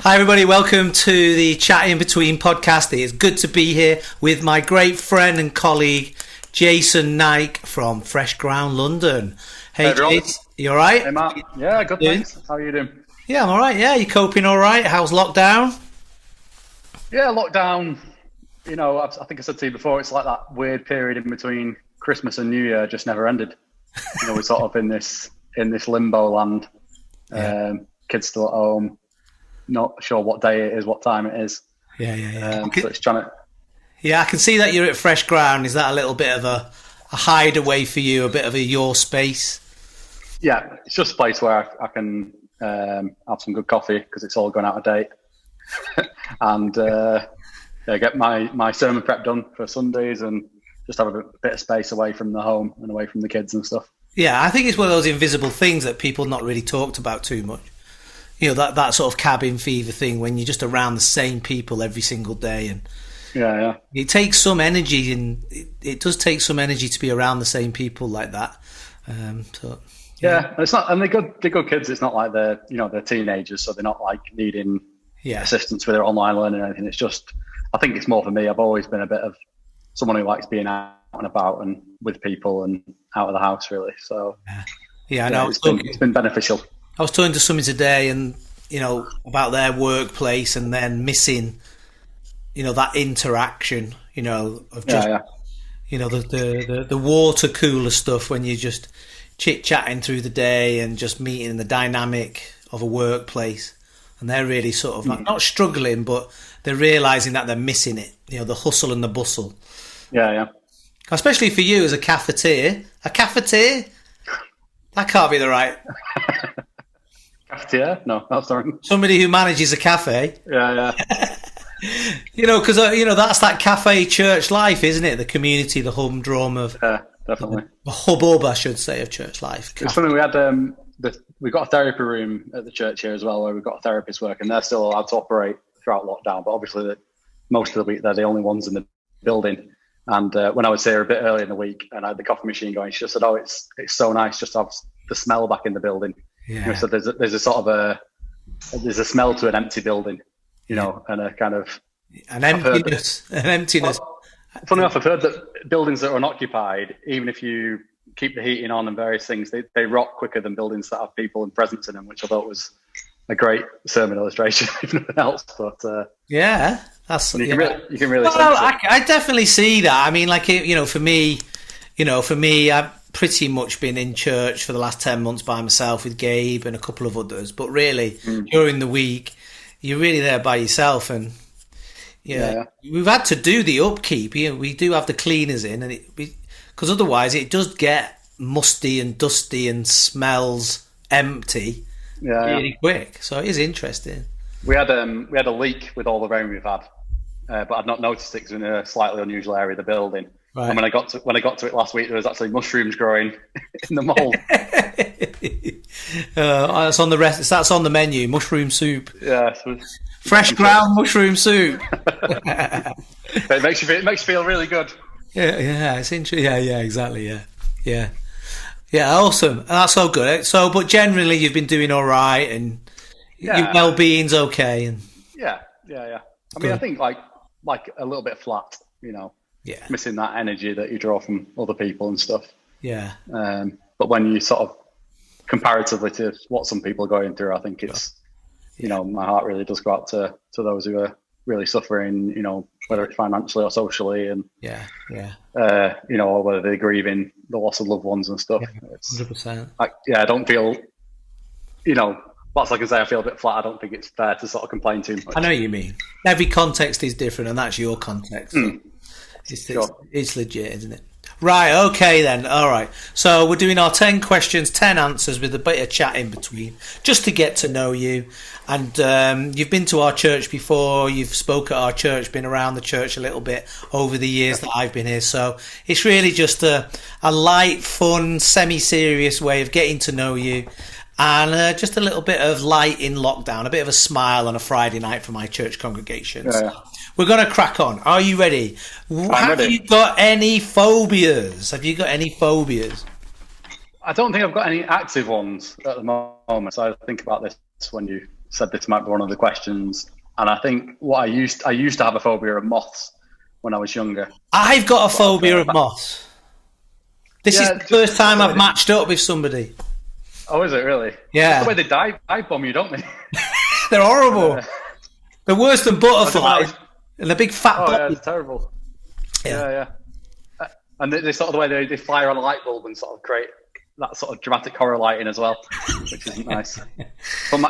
Hi everybody, welcome to the Chat Inbetween podcast. It is good to be here with my great friend and colleague Jason Nike from Fresh Ground London. Hey Jason, you alright? Hey Matt, yeah, good thanks. How are you doing? Yeah, I'm alright, yeah. You coping alright? How's lockdown? Yeah, lockdown, I think I said to you before, it's like that weird period in between Christmas and New Year just never ended. We're sort of in this limbo land. Kids still at home. Not sure what day it is, what time it is. Yeah. So it's trying to... Yeah, I can see that you're at Fresh Ground. Is that a little bit of a hideaway for you, a bit of your space? Yeah, it's just a place where I can have some good coffee because it's all gone out of date. And get my sermon prep done for Sundays and just have a bit of space away from the home and away from the kids and stuff. Yeah, I think it's one of those invisible things that people not really talked about too much. That sort of cabin fever thing when you're just around the same people every single day, and it takes some energy, and it does take some energy to be around the same people like that. It's not, and they're good kids. It's not like they're teenagers, so they're not like needing assistance with their online learning or anything. It's just, I think it's more for me. I've always been a bit of someone who likes being out and about and with people and out of the house, really. So I know it's been beneficial. I was talking to somebody today, and about their workplace, and then missing, that interaction, of just, the water cooler stuff when you're just chit chatting through the day and just meeting the dynamic of a workplace, and they're really sort of not struggling, but they're realizing that they're missing it, the hustle and the bustle. Yeah. Especially for you as a cafetier. A cafetier? That can't be the right. Cafetier? No, that's sorry. Somebody who manages a cafe. Yeah. Because that's that cafe church life, isn't it? The community, the humdrum of definitely the hubbub, I should say, of church life. It's funny. We had we got a therapy room at the church here as well, where we've got a therapist work, and they're still allowed to operate throughout lockdown. But obviously, most of the week they're the only ones in the building. And when I was here a bit earlier in the week, and I had the coffee machine going, she just said, "Oh, it's so nice just to have the smell back in the building." Yeah. So there's a sort of there's a smell to an empty building, and a kind of an emptiness. Well, funny enough, I've heard that buildings that are unoccupied, even if you keep the heating on and various things, they rot quicker than buildings that have people and presence in them, which I thought was a great sermon illustration, if nothing else. But that's you can really. Well, I definitely see that. I mean, like for me, I've pretty much been in church for the last 10 months by myself with Gabe and a couple of others. But really, during the week, you're really there by yourself, and we've had to do the upkeep. We do have the cleaners in, and because otherwise it does get musty and dusty and smells empty really quick. So it is interesting. We had a leak with all the rain we've had, but I'd not noticed it because we're in a slightly unusual area of the building. Right. And when I got to it last week, there was actually mushrooms growing in the mould. That's on that's on the menu. Mushroom soup. Yeah, Fresh ground mushroom soup. It makes you feel really good. Yeah, it's interesting. Yeah, exactly. Yeah. Awesome. That's so good. So, but generally, you've been doing all right, and your well-being's okay. And yeah. I mean, I think like a little bit flat, missing that energy that you draw from other people and stuff. Yeah. But when you sort of comparatively to what some people are going through, I think it's, my heart really does go out to those who are really suffering, whether it's financially or socially, and or whether they're grieving the loss of loved ones and stuff. 100%. I don't feel, whilst I can say I feel a bit flat, I don't think it's fair to sort of complain too much. I know what you mean. Every context is different, and that's your context. It's legit, isn't it? Right, okay then. All right. So we're doing our 10 questions, 10 answers with a bit of chat in between, just to get to know you. And you've been to our church before, you've spoke at our church, been around the church a little bit over the years that I've been here. So it's really just a light, fun, semi-serious way of getting to know you. And just a little bit of light in lockdown, a bit of a smile on a Friday night for my church congregation. Yeah. We're going to crack on. Are you ready? Have you got any phobias? I don't think I've got any active ones at the moment. So I think about this when you said this might be one of the questions, and I think what I used to have a phobia of moths when I was younger. I've got a phobia of moths. This is the first time I've matched up with somebody. Oh, is it really? Yeah. That's the way they dive bomb you, don't they? They're horrible. They're worse than butterflies. And the big fat body. Yeah, it's terrible. Yeah. And they sort of the way they fire on a light bulb and sort of create that sort of dramatic horror lighting as well, which isn't nice. But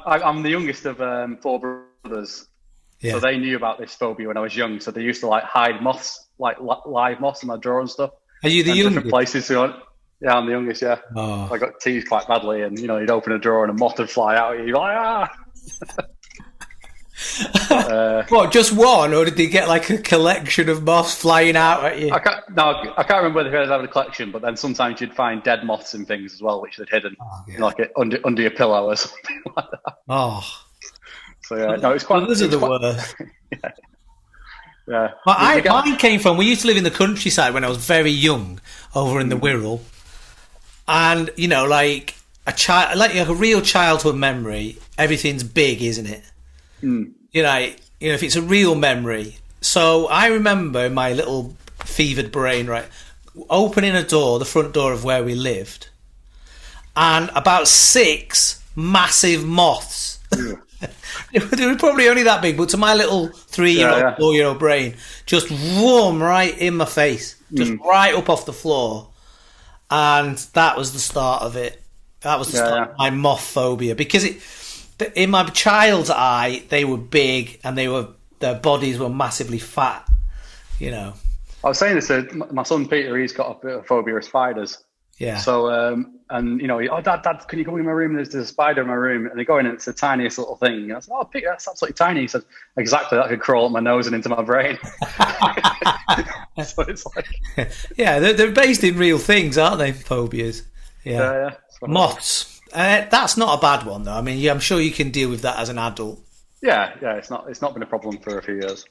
I'm the youngest of 4 brothers, so they knew about this phobia when I was young. So they used to like hide moths, like live moths in my drawer and stuff. Are you the youngest? Different places. So yeah, I'm the youngest. Yeah, I got teased quite badly, and you'd open a drawer and a moth would fly out at you. Like, ah. What, just one, or did they get like a collection of moths flying out at you? I can't remember whether they had a collection, but then sometimes you'd find dead moths and things as well, which they'd hidden like under your pillow or something like that. Oh, so yeah, no, it's quite. Well, those are the worst. Yeah. Mine came from. We used to live in the countryside when I was very young, over in the Wirral, and like a child, like a real childhood memory. Everything's big, isn't it? If it's a real memory. So I remember in my little fevered brain, right, opening a door, the front door of where we lived, and about 6 massive moths. They were probably only that big, but to my little 3-year-old, 4-year-old brain, just whoom right in my face, just right up off the floor. And that was the start of it. That was the start of my moth phobia, because in my child's eye, they were big and their bodies were massively fat. I was saying this to my son Peter. He's got a bit of phobia of spiders. Yeah. So Dad, can you come in my room? There's a spider in my room, and they go in, and it's the tiniest little thing. And I said, oh, Peter, that's absolutely tiny. He said, exactly, that could crawl up my nose and into my brain. So it's like, yeah, they're based in real things, aren't they? Phobias. Yeah. Moths. That's not a bad one, though. I mean, I'm sure you can deal with that as an adult. Yeah, it's not been a problem for a few years.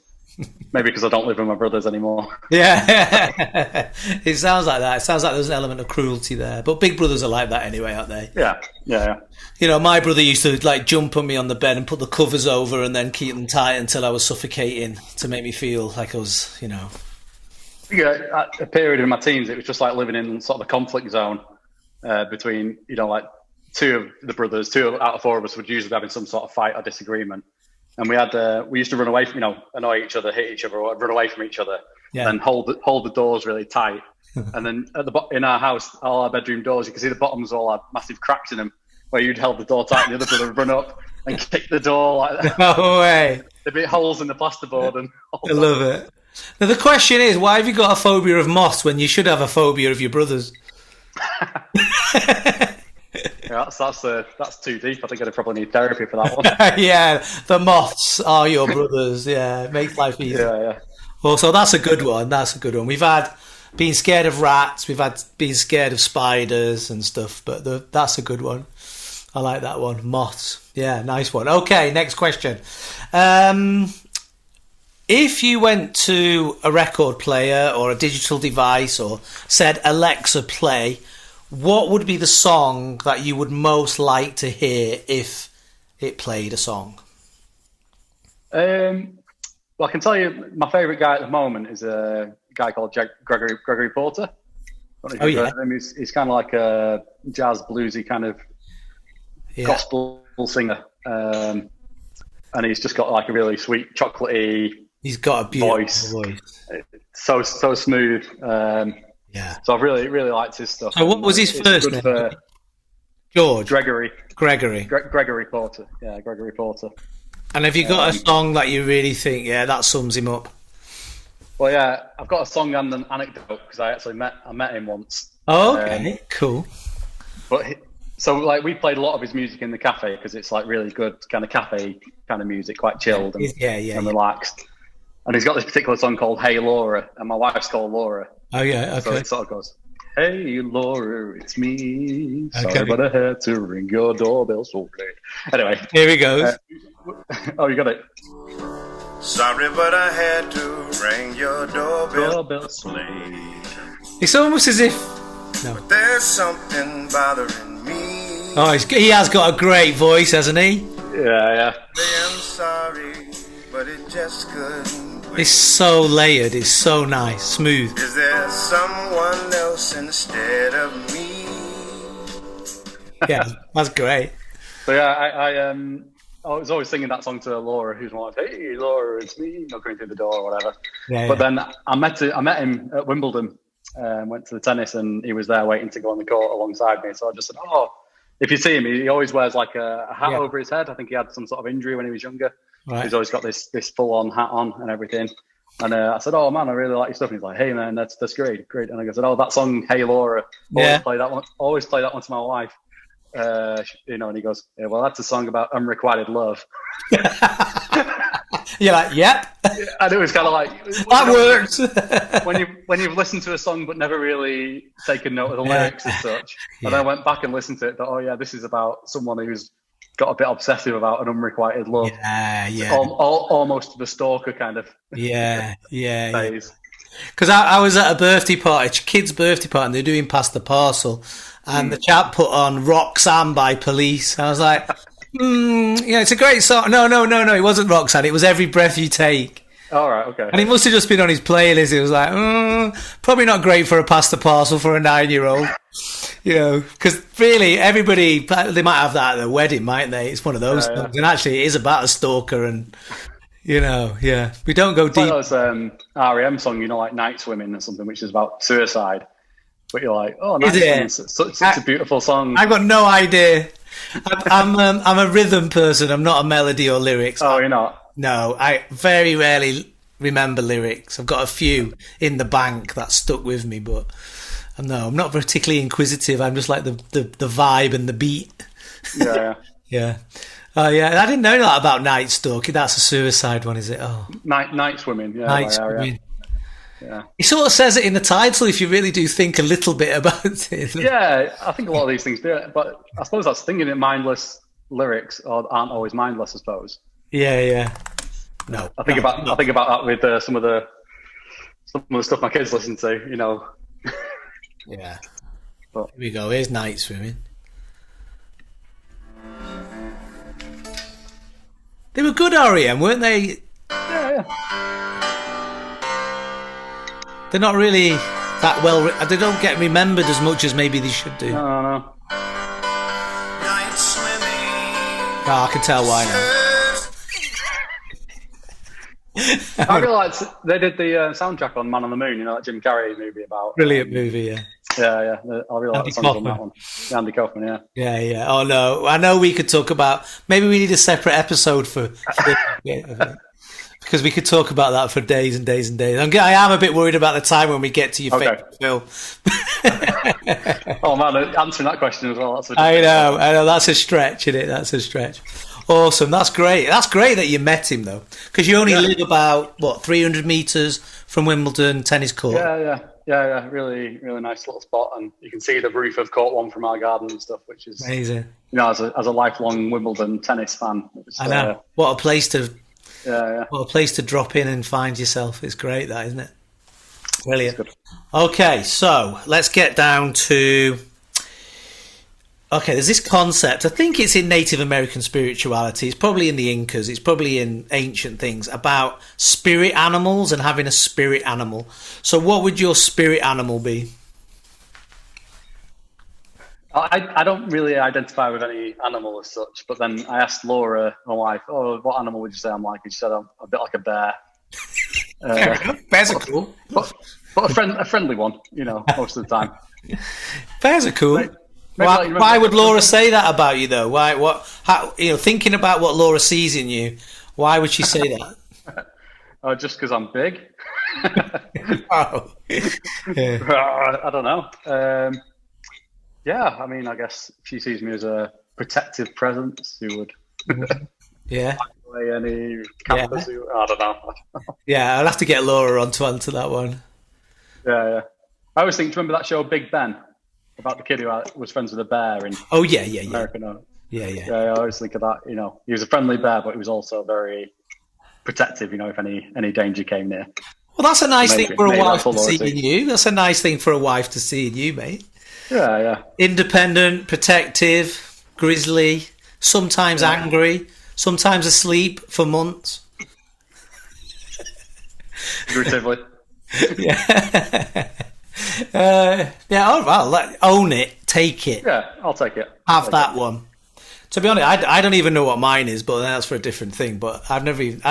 Maybe because I don't live with my brothers anymore. Yeah, it sounds like that. It sounds like there's an element of cruelty there. But big brothers are like that anyway, aren't they? Yeah. My brother used to like jump on me on the bed and put the covers over and then keep them tight until I was suffocating to make me feel like I was, Yeah, at a period in my teens, it was just like living in sort of a conflict zone between, like 2 of the brothers, 2 out of 4 of us would usually be having some sort of fight or disagreement. And we used to run away from, annoy each other, hit each other, or run away from each other, and hold the doors really tight. And then in our house, all our bedroom doors, you can see the bottoms all had massive cracks in them, where you'd held the door tight and the other brother would run up and kick the door like that. No way. There'd be holes in the plasterboard. And I love it. Now the question is, why have you got a phobia of moths when you should have a phobia of your brothers? Yeah, that's too deep. I think I'd probably need therapy for that one. Yeah, the moths are your brothers. Yeah, it makes life easier. Yeah. Well, so that's a good one. We've had being scared of rats. We've had being scared of spiders and stuff. But that's a good one. I like that one. Moths. Yeah, nice one. Okay, next question. If you went to a record player or a digital device or said, Alexa, play, what would be the song that you would most like to hear if it played a song? Well, I can tell you my favourite guy at the moment is a guy called Gregory Porter. Oh, yeah. He's kind of like a jazz bluesy kind of gospel singer. And he's just got like a really sweet chocolatey He's got a beautiful voice. So smooth. Yeah. So I've really liked his stuff. So what was his first name? George. Gregory Porter. Yeah, Gregory Porter. And have you got a song that you really think, that sums him up? Well, yeah, I've got a song and an anecdote because I actually met him once. Oh, okay, cool. But we played a lot of his music in the cafe because it's like really good kind of cafe kind of music, quite chilled and relaxed. And he's got this particular song called "Hey Laura," and my wife's called Laura. Oh yeah, okay. So it sort of goes, "Hey Laura, it's me. Sorry, but I had to ring your doorbell so late." Anyway, here he goes. Oh, you got it. Sorry, but I had to ring your doorbell so late. It's almost as if but there's something bothering me. Oh, he has got a great voice, hasn't he? Yeah. I'm sorry, but it just couldn't wait. It's so layered. It's so nice, smooth. Is there someone else instead of me? Yeah, that's great. So yeah, I was always singing that song to Laura, who's like, "Hey, Laura, it's me," coming through the door or whatever. Yeah, But then I met him at Wimbledon. Went to the tennis, and he was there waiting to go on the court alongside me. So I just said, "Oh, if you see him, he always wears like a hat over his head. I think he had some sort of injury when he was younger. Right. He's always got this full-on hat on and everything." And I said, "Oh man, I really like your stuff." And he's like, "Hey man, that's great." And I said, "Oh, that song, Hey Laura, always play that one to my wife." And he goes, "Yeah, well, that's a song about unrequited love." You're like, yep. And it was kind of like that works. when you've listened to a song but never really taken note of the lyrics as such. And then I went back and listened to it. Thought, oh yeah, this is about someone who's got a bit obsessive about an unrequited love. Yeah. Almost the stalker kind of. Yeah. phase. Because I was at a birthday party, a kid's birthday party, and they're doing Pass the Parcel, and the chap put on Roxanne by Police. I was like, it's a great song. No, it wasn't Roxanne. It was Every Breath You Take. All right, okay. And it must have just been on his playlist. It was like, probably not great for a Pass the Parcel for a 9-year-old. Because really, everybody, they might have that at their wedding, mightn't they? It's one of those songs. And actually, it is about a stalker and... we don't go deep. It's like those REM song, like Night Swimming or something, which is about suicide. But you're like, oh, Night Swimming, such a beautiful song. I've got no idea. I'm a rhythm person. I'm not a melody or lyrics. Oh, you're not? No, I very rarely remember lyrics. I've got a few in the bank that stuck with me, but no, I'm not particularly inquisitive. I'm just like the vibe and the beat. Yeah. Yeah. Oh yeah, I didn't know that about Night Stalking. That's a suicide one, is it? Oh, Night Swimming. Yeah, Night Swimming. Yeah. He sort of says it in the title if you really do think a little bit about it. Yeah, I think a lot of these things do it, but I suppose that's thinking that mindless lyrics aren't always mindless. I suppose. Yeah. No, I think about that with some of the stuff my kids listen to. Yeah. But, here we go. Here's Night Swimming. They were good REM, weren't they? Yeah. They're not really that well. They don't get remembered as much as maybe they should do. No. Night swimming. I can tell why now. I really liked they did the soundtrack on Man on the Moon. That Jim Carrey movie about. Brilliant movie, yeah. Yeah. I really like the songs on that one. Andy Kaufman, yeah. Yeah. Oh no, I know we could talk about. Maybe we need a separate episode for because we could talk about that for days and days and days. I am a bit worried about the time when we get to your favourite film. Oh man, answering that question as well. I know. That's a stretch, isn't it? That's a stretch. Awesome. That's great. That's great that you met him though, because you only live about 300 meters from Wimbledon tennis court. Yeah. Really, really nice little spot, and you can see the roof of Court 1 from our garden and stuff, which is amazing. As a lifelong Wimbledon tennis fan, I know. What a place to. Yeah. What a place to drop in and find yourself. It's great, that, isn't it? Brilliant. Okay, so let's get down to. Okay, there's this concept. I think it's in Native American spirituality. It's probably in the Incas. It's probably in ancient things about spirit animals and having a spirit animal. So what would your spirit animal be? I don't really identify with any animal as such, but then I asked Laura, my wife, what animal would you say I'm like? And she said I'm a bit like a bear. Fair enough. Bears are cool. But a friendly one, most of the time. Bears are cool. Why would Laura say that about you though? Thinking about what Laura sees in you, why would she say that? Just because I'm big. Oh. Yeah. I don't know. I mean, I guess if she sees me as a protective presence, she would. Yeah. Away any campus. Yeah. I don't know. Yeah, I'll have to get Laura on to answer that one. Yeah. I always think. Do you remember that show Big Ben? About the kid who was friends with a bear in America. Yeah. I always think of that. He was a friendly bear, but he was also very protective. If any danger came near. Well, that's a nice thing for a wife to see in you. That's a nice thing for a wife to see in you, mate. Yeah. Independent, protective, grizzly, sometimes angry, sometimes asleep for months. Figuratively. Yeah. Oh, well, own it, take it. Yeah, I'll take it. Have that one. To be honest, I don't even know what mine is, but that's for a different thing. But I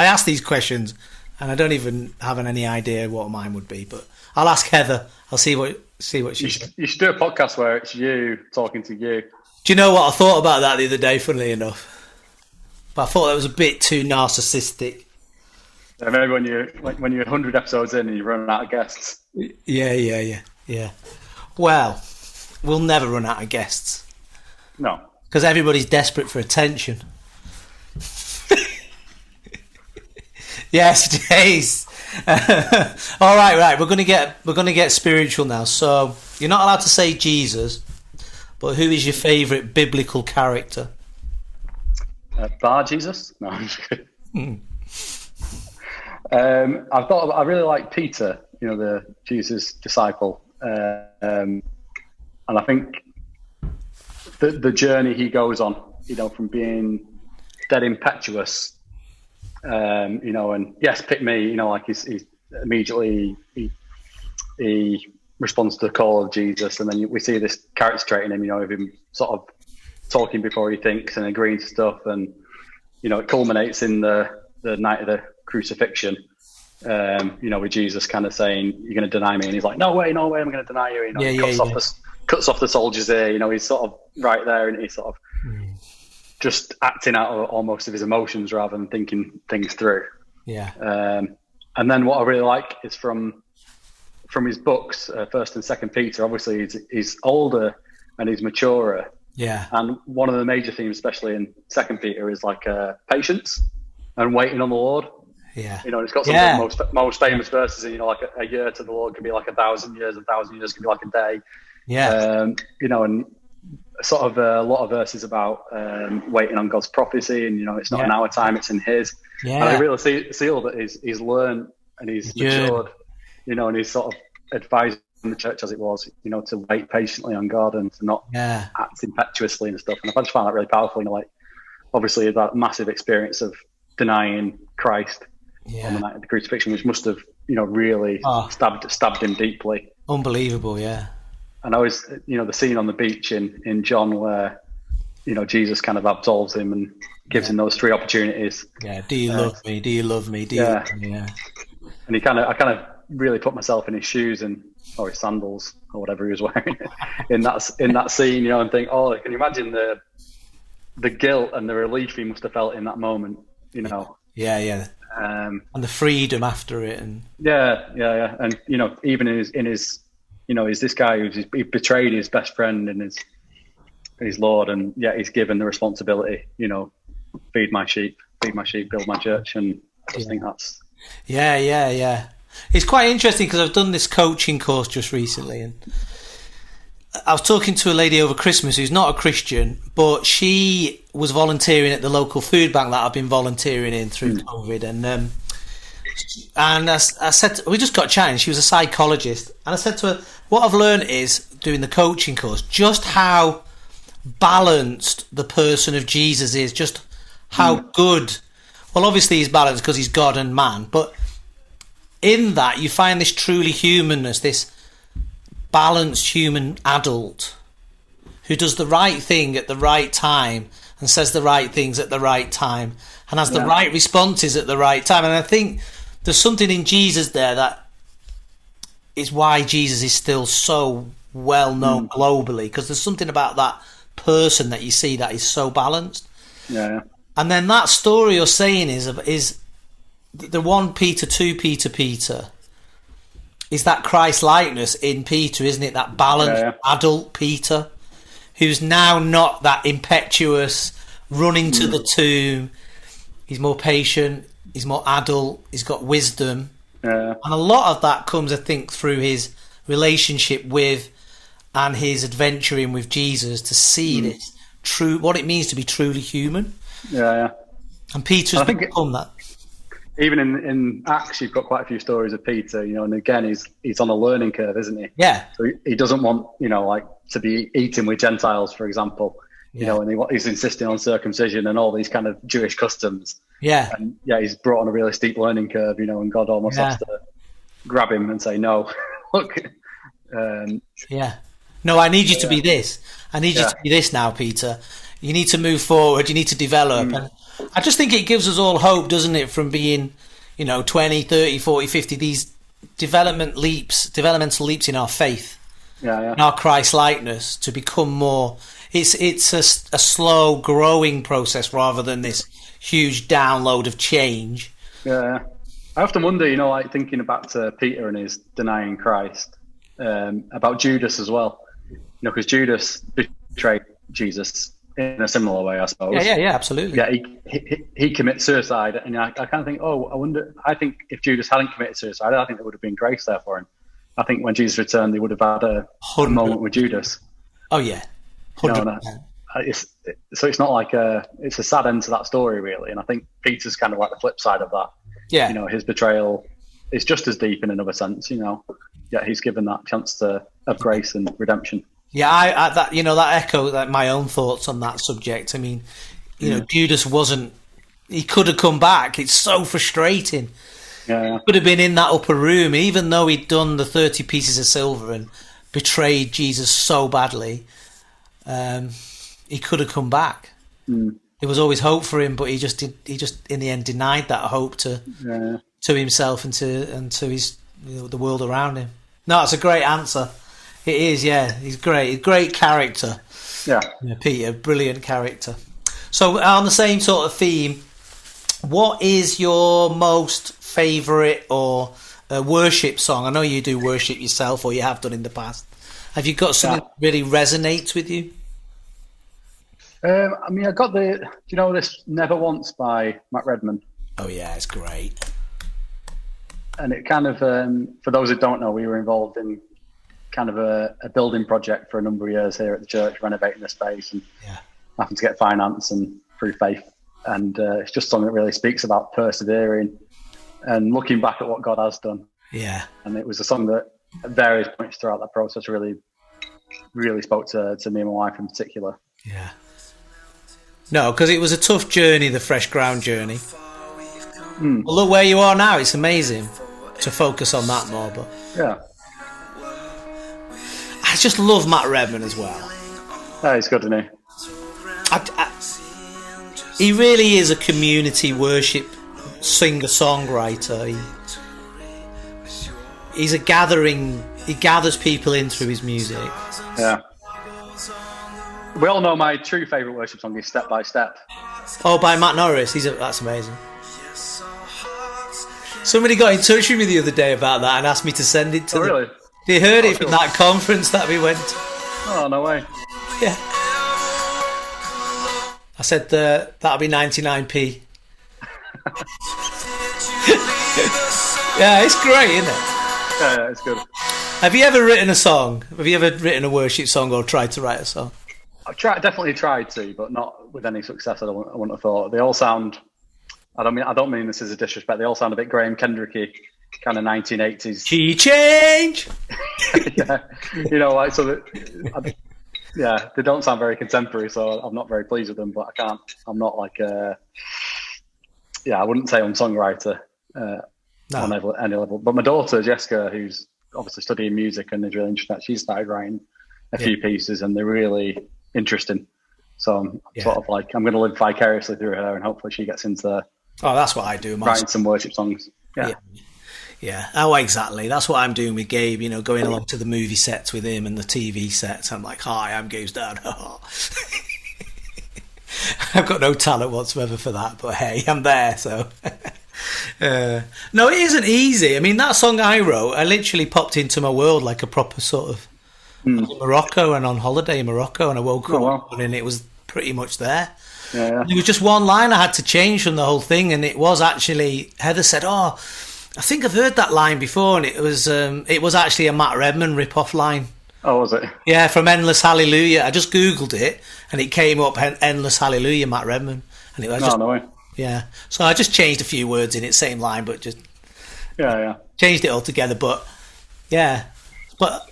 ask these questions, and I don't even have any idea what mine would be. But I'll ask Heather. I'll see what she says. You should do a podcast where it's you talking to you. Do you know what I thought about that the other day? Funnily enough, but I thought that was a bit too narcissistic. Yeah, maybe when you're 100 episodes in and you run out of guests. Yeah. Well, we'll never run out of guests. No. Because everybody's desperate for attention. Yes, Jace. All right. We're gonna get spiritual now. So you're not allowed to say Jesus, but who is your favourite biblical character? Bar Jesus? No, I'm just kidding. I really like Peter. The Jesus disciple, and I think the journey he goes on, from being dead impetuous, and yes, pick me, like he's immediately he responds to the call of Jesus, and then we see this character trait in him, of him sort of talking before he thinks and agreeing to stuff, and it culminates in the night of the crucifixion. With Jesus kind of saying, "You're going to deny me," and he's like, "No way, I'm going to deny you." Cuts off the soldier's ear. He's sort of right there, and he's sort of just acting out almost of his emotions rather than thinking things through. Yeah. And then what I really like is from his books, First and Second Peter. Obviously, he's older and he's maturer. Yeah. And one of the major themes, especially in Second Peter, is like patience and waiting on the Lord. Yeah. It's got some of the most famous verses, and like a year to the Lord can be like 1,000 years, 1,000 years can be like a day. Yeah. And sort of a lot of verses about waiting on God's prophecy, and it's not in our time, it's in His. Yeah. And I really see all that he's learned and he's matured, and he's sort of advising the church as it was, to wait patiently on God and to not act impetuously and stuff. And I just found that really powerful. Like obviously that massive experience of denying Christ on the night of the crucifixion, which must have, really stabbed him deeply. Unbelievable, yeah. And I was, the scene on the beach in John where, Jesus kind of absolves him and gives him those three opportunities. Yeah. Do you love me? Do you love me? Do you love me? Yeah. And I kind of really put myself in his shoes or his sandals or whatever he was wearing in that scene, and think, oh, can you imagine the guilt and the relief he must have felt in that moment, Yeah. And the freedom after it, and and even in his he's this guy he betrayed his best friend and his Lord, and yet he's given the responsibility, feed my sheep, build my church, and I just think that's it's quite interesting because I've done this coaching course just recently, and I was talking to a lady over Christmas who's not a Christian, but she was volunteering at the local food bank that I've been volunteering in through COVID. And I said, we just got chatting. She was a psychologist. And I said to her, what I've learned is, doing the coaching course, just how balanced the person of Jesus is, just how good. Well, obviously he's balanced because he's God and man. But in that, you find this truly humanness, this balanced human adult who does the right thing at the right time and says the right things at the right time and has the right responses at the right time. And I think there's something in Jesus there that is why Jesus is still so well known globally, because there's something about that person that you see that is so balanced. And then that story you're saying is the 1 Peter, 2 Peter is that Christ likeness in Peter, isn't it? That balanced adult Peter, who's now not that impetuous, running to the tomb. He's more patient, he's more adult, he's got wisdom. And a lot of that comes, I think, through his relationship with and his adventuring with Jesus, to see this true, what it means to be truly human. And Peter's become that. Even in Acts, you've got quite a few stories of Peter, and again, he's on a learning curve, isn't he? Yeah. So he doesn't want, like to be eating with Gentiles, for example. you know, and he's insisting on circumcision and all these kind of Jewish customs. Yeah. And he's brought on a really steep learning curve, you know, and God almost has to grab him and say, no, look. No, I need you to be this. I need you to be this now, Peter. You need to move forward. You need to develop. And I just think it gives us all hope, doesn't it, from being, you know, 20, 30, 40, 50, these developmental leaps in our faith, in our Christ-likeness, to become more. It's a slow growing process rather than this huge download of change. Yeah. I often wonder, you know, like thinking back to Peter and his denying Christ, about Judas as well. You know, because Judas betrayed Jesus in a similar way, I suppose. Yeah, absolutely. Yeah, he commits suicide, and I kind of think, I think if Judas hadn't committed suicide, I think there would have been grace there for him. I think when Jesus returned, they would have had a moment with Judas. Oh yeah, 100%. So it's not like it's a sad end to that story, really. And I think Peter's kind of like the flip side of that. Yeah, you know, his betrayal is just as deep in another sense. You know, he's given that chance of grace and redemption. Yeah, I that echo my own thoughts on that subject. I mean, you know, Judas he could have come back. It's so frustrating. Yeah. Could have been in that upper room, even though he'd done the 30 pieces of silver and betrayed Jesus so badly. He could have come back. There was always hope for him, but he just in the end denied that hope to himself and to his, you know, the world around him. No, it's a great answer. It is, yeah. He's great character. Yeah, Peter, brilliant character. So on the same sort of theme, what is your most favourite or worship song? I know you do worship yourself, or you have done in the past. Have you got something that really resonates with you? I mean, I got do you know this Never Once by Matt Redman? Oh yeah, it's great. And it kind of, for those who don't know, we were involved in kind of a building project for a number of years here at the church, renovating the space and having to get finance and through faith. And it's just something that really speaks about persevering and looking back at what God has done. Yeah. And it was a song that at various points throughout that process really spoke to me and my wife in particular. Yeah. No, because it was a tough journey, the Fresh Ground journey. Well, look where you are now. It's amazing to focus on that more. But yeah, I just love Matt Redman as well. Yeah, he's good, isn't he? He really is a community worship singer-songwriter. He's a gathering. He gathers people in through his music. Yeah. We all know my true favourite worship song is Step by Step. Oh, by Matt Norris. That's amazing. Somebody got in touch with me the other day about that and asked me to send it to them. Really? They heard it from that conference that we went to. Oh, no way. Yeah. I said that'll be 99p. Yeah, it's great, isn't it? Yeah, it's good. Have you ever written a song? Have you ever written a worship song or tried to write a song? I've definitely tried to, but not with any success. I wouldn't have thought. They all sound. I don't mean this as a disrespect. They all sound a bit Graham Kendricky, kind of 1980s. Key change. Yeah, you know, like so. They don't sound very contemporary, so I'm not very pleased with them. But I'm not like I wouldn't say I'm a songwriter on any level. But my daughter Jessica, who's obviously studying music and is really interested, she started writing a few pieces, and they're really interesting. So I'm sort of like, I'm going to live vicariously through her, and hopefully she gets into that's what I do, writing some worship songs. Yeah. Oh, exactly. That's what I'm doing with Gabe, you know, going along to the movie sets with him and the TV sets. I'm like, hi, I'm Gabe's dad. I've got no talent whatsoever for that, but hey, I'm there, so... no, it isn't easy. I mean, that song I wrote, I literally popped into my world like a proper sort of... I was in Morocco and on holiday in Morocco, and I woke up and it was pretty much there. Yeah. There was just one line I had to change from the whole thing, and it was actually... Heather said, I think I've heard that line before, and it was actually a Matt Redman rip-off line. Oh, was it? Yeah, from Endless Hallelujah. I just Googled it, and it came up, Endless Hallelujah, Matt Redman. And it was no way. Yeah. So I just changed a few words in it, same line, but just... Yeah. Changed it all together, but... Yeah. But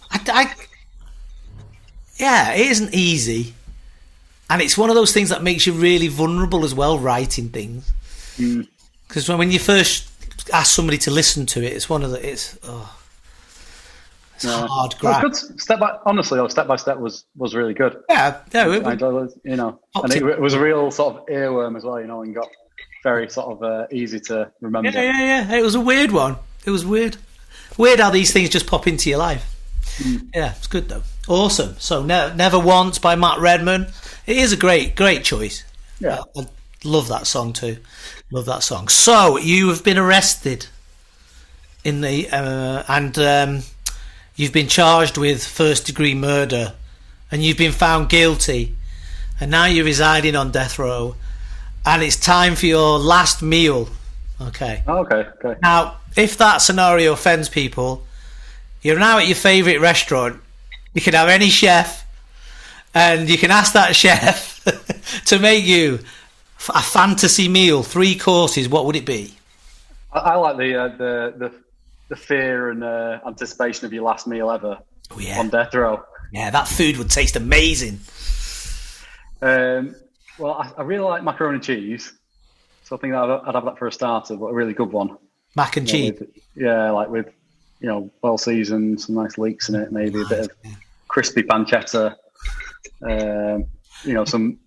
it isn't easy. And it's one of those things that makes you really vulnerable as well, writing things. Because when you first ask somebody to listen to it, it's one of the it's hard. Well, good step by. Honestly, though, step by step was really good. Yeah, I enjoyed it, and it was a real sort of earworm as well, and got very sort of easy to remember. Yeah. It was a weird one. It was weird how these things just pop into your life. Yeah, it's good though. Awesome. So Never Once by Matt Redman. It is a great choice. Yeah, I love that song too. Love that song. So you have been arrested in the and you've been charged with first-degree murder, and you've been found guilty, and now you're residing on death row, and it's time for your last meal. Okay. Okay. Now, if that scenario offends people, you're now at your favourite restaurant. You can have any chef, and you can ask that chef to make you a fantasy meal, 3 courses. What would it be? I like the fear and anticipation of your last meal ever on death row. Yeah, that food would taste amazing. Well, I really like macaroni and cheese, so I think I'd have that for a starter, but a really good one. Mac and cheese? With well seasoned, some nice leeks in it, maybe a bit of crispy pancetta, some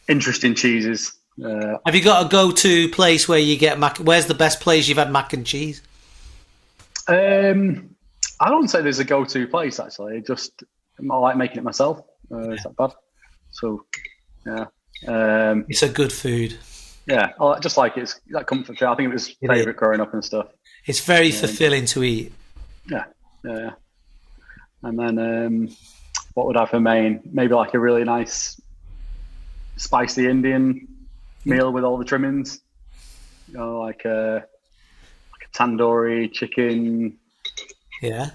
interesting cheeses. Have you got a go-to place where you get where's the best place you've had mac and cheese? I don't say there's a go-to place, actually. I like making it myself. It's that bad. So, yeah. It's a good food. Yeah, I just like it. It's that comfort food. I think it was favourite growing up and stuff. It's very fulfilling to eat. Yeah. And then what would I have for main? Maybe like a really nice spicy Indian meal with all the trimmings. Like a tandoori chicken. Yeah.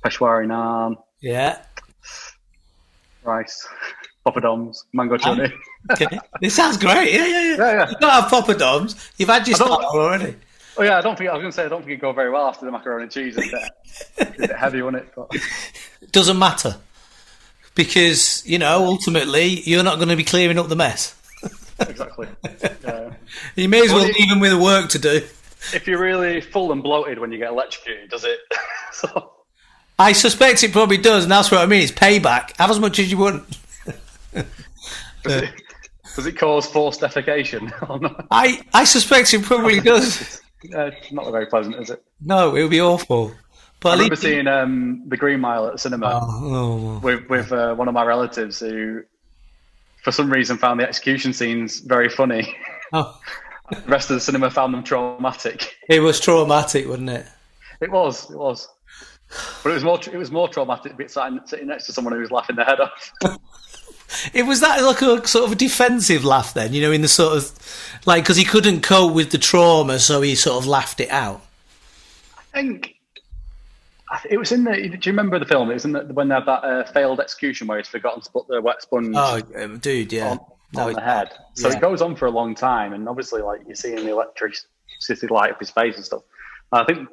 Peshwari naan. Yeah. Rice. Poppadoms. Mango chutney. Okay. This sounds great. Yeah. You've not had poppadoms. You've had your starter already. Oh yeah, I don't think it'd go very well after the macaroni and cheese. It's a bit heavy, wouldn't it? But... Doesn't matter. Because, ultimately, you're not going to be clearing up the mess. Exactly. Yeah. You may as well leave them with the work to do. If you're really full and bloated when you get electrocuted, does it? So... I suspect it probably does, and that's what I mean. It's payback. Have as much as you want. Does it cause forced defecation? I suspect it probably does. It's not very pleasant, is it? No, it would be awful. But I remember seeing The Green Mile at the cinema with one of my relatives who, for some reason, found the execution scenes very funny. Oh. The rest of the cinema found them traumatic. It was traumatic, wasn't it? It was. But it was more traumatic to be sitting next to someone who was laughing their head off. It was that like a sort of a defensive laugh then, in the sort of like because he couldn't cope with the trauma, so he sort of laughed it out. I think it was in the. Do you remember the film? It was in when they had that failed execution where he's forgotten to put the wet sponge. Oh, dude, yeah. On the head. So it goes on for a long time, and obviously, like you're seeing the electricity light up his face and stuff. And I think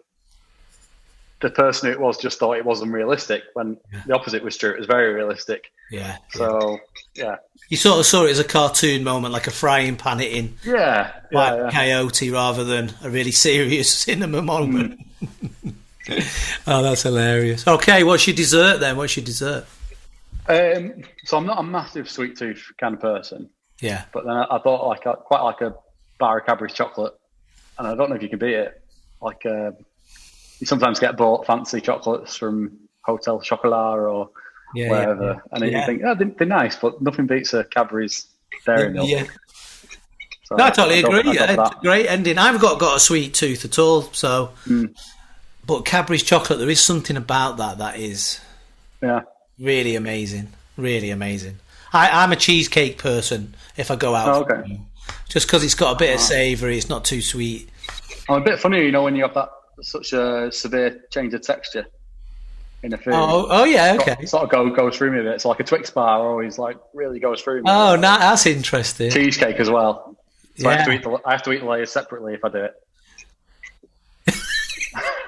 the person who it was just thought it wasn't realistic when the opposite was true. It was very realistic. Yeah. So, yeah. You sort of saw it as a cartoon moment, like a frying pan hitting coyote rather than a really serious cinema moment. Oh, that's hilarious. Okay, what's your dessert then? So I'm not a massive sweet tooth kind of person. Yeah. But then I thought quite like a bar of Cadbury's chocolate. And I don't know if you can beat it. Like... you sometimes get bought fancy chocolates from Hotel Chocolat or wherever, and you think, they're nice, but nothing beats a Cadbury's dairy milk. Yeah. So I totally agree. Great ending. I've got a sweet tooth at all, so. But Cadbury's chocolate, there is something about that is really amazing. Really amazing. I'm a cheesecake person if I go out. Oh, okay. Just because it's got a bit of savoury, it's not too sweet. I'm a bit funny, when you have that. Such a severe change of texture in a food. Oh yeah, okay. Sort of goes through me a bit. So like a Twix bar always really goes through me. Oh, that's interesting. Cheesecake as well. So I have to eat the layers separately if I do it. You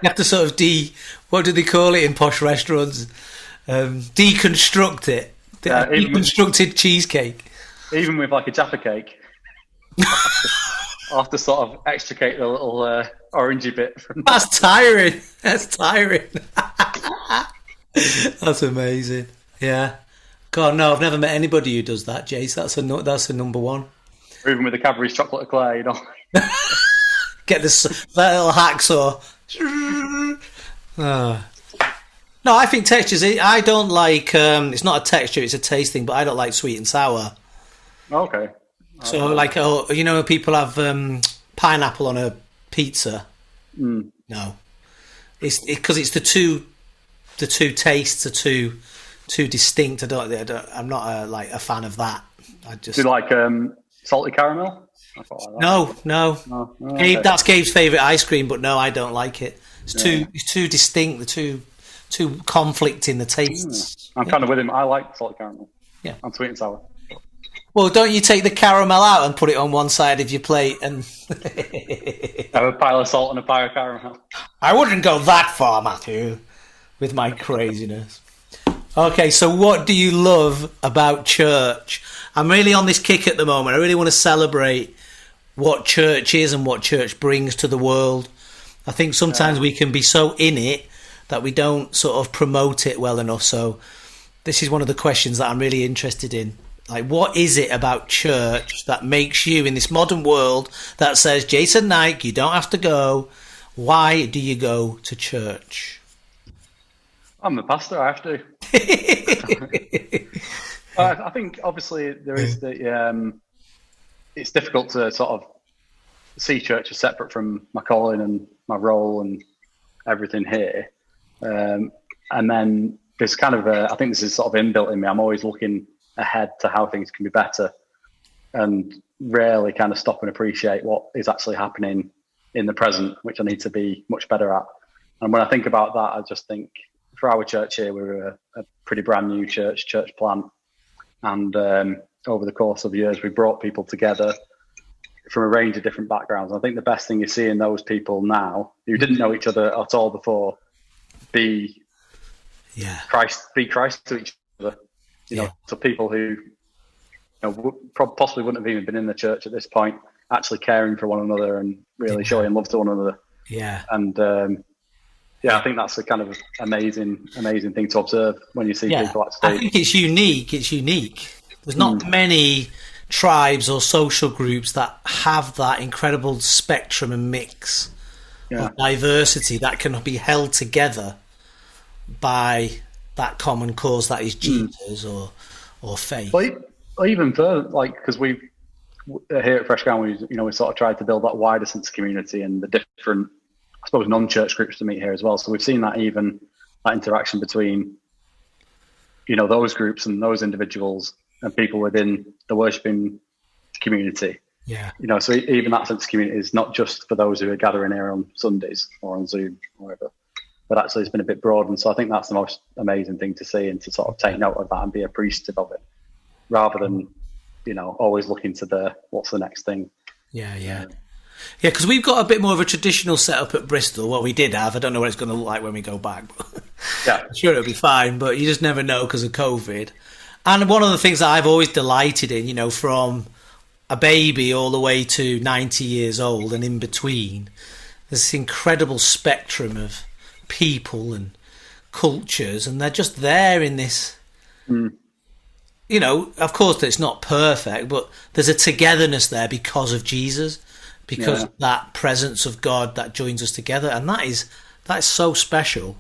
have to sort of what do they call it in posh restaurants? Deconstruct it. Deconstructed cheesecake. Even with like a Jaffa cake, I'll have to sort of extricate the little orangey bit from that. That's tiring. That's tiring. That's amazing. Yeah. God, no, I've never met anybody who does that, Jace. That's a number one. Or even with the Cadbury's chocolate eclair, you know. Get that little hacksaw. No, I think textures. I don't like. It's not a texture; it's a taste thing. But I don't like sweet and sour. Okay. So, like, people have pineapple on a pizza. No, it's because it's the two tastes are too distinct. I'm not a fan of that. Do you like salty caramel? No. Oh, okay. That's Gabe's favourite ice cream, but no, I don't like it. It's too distinct. The too conflicting the tastes. I'm kind of with him. I like salty caramel. Yeah, and sweet and sour. Well, don't you take the caramel out and put it on one side of your plate and have a pile of salt and a pile of caramel? I wouldn't go that far, Matthew, with my craziness. Okay, so what do you love about church? I'm really on this kick at the moment. I really want to celebrate what church is and what church brings to the world. I think sometimes we can be so in it that we don't sort of promote it well enough. So this is one of the questions that I'm really interested in. Like, what is it about church that makes you, in this modern world, that says, Jason Knight, you don't have to go. Why do you go to church? I'm the pastor. I have to. I think obviously there is it's difficult to sort of see church as separate from my calling and my role and everything here. And then there's kind of I think this is sort of inbuilt in me. I'm always looking ahead to how things can be better and rarely kind of stop and appreciate what is actually happening in the present, which I need to be much better at. And when I think about that, I just think for our church here, we're a pretty brand new church plant. And over the course of years, we brought people together from a range of different backgrounds. I think the best thing is seeing those people now who didn't know each other at all before be Christ to each other. You know, to people who possibly wouldn't have even been in the church at this point, actually caring for one another and really showing love to one another. Yeah. And I think that's a kind of amazing thing to observe when you see people actually. I think it's unique. There's not many tribes or social groups that have that incredible spectrum and mix of diversity that can be held together by that common cause that is Jesus or faith. Or even further, like, because we here at Fresh Ground, we sort of tried to build that wider sense of community and the different, I suppose, non-church groups to meet here as well. So we've seen that interaction between, those groups and those individuals and people within the worshiping community. Yeah. So even that sense of community is not just for those who are gathering here on Sundays or on Zoom or whatever, but actually it's been a bit broad. And so I think that's the most amazing thing to see and to sort of take note of that and be appreciative of it rather than, always looking to what's the next thing. Yeah, because we've got a bit more of a traditional setup at Bristol. Well, we did have. I don't know what it's going to look like when we go back. But I'm sure it'll be fine, but you just never know because of COVID. And one of the things that I've always delighted in, from a baby all the way to 90 years old and in between, there's this incredible spectrum of people and cultures, and they're just there in this. Of course, it's not perfect, but there's a togetherness there because of Jesus. Because of that presence of God that joins us together, and that is so special.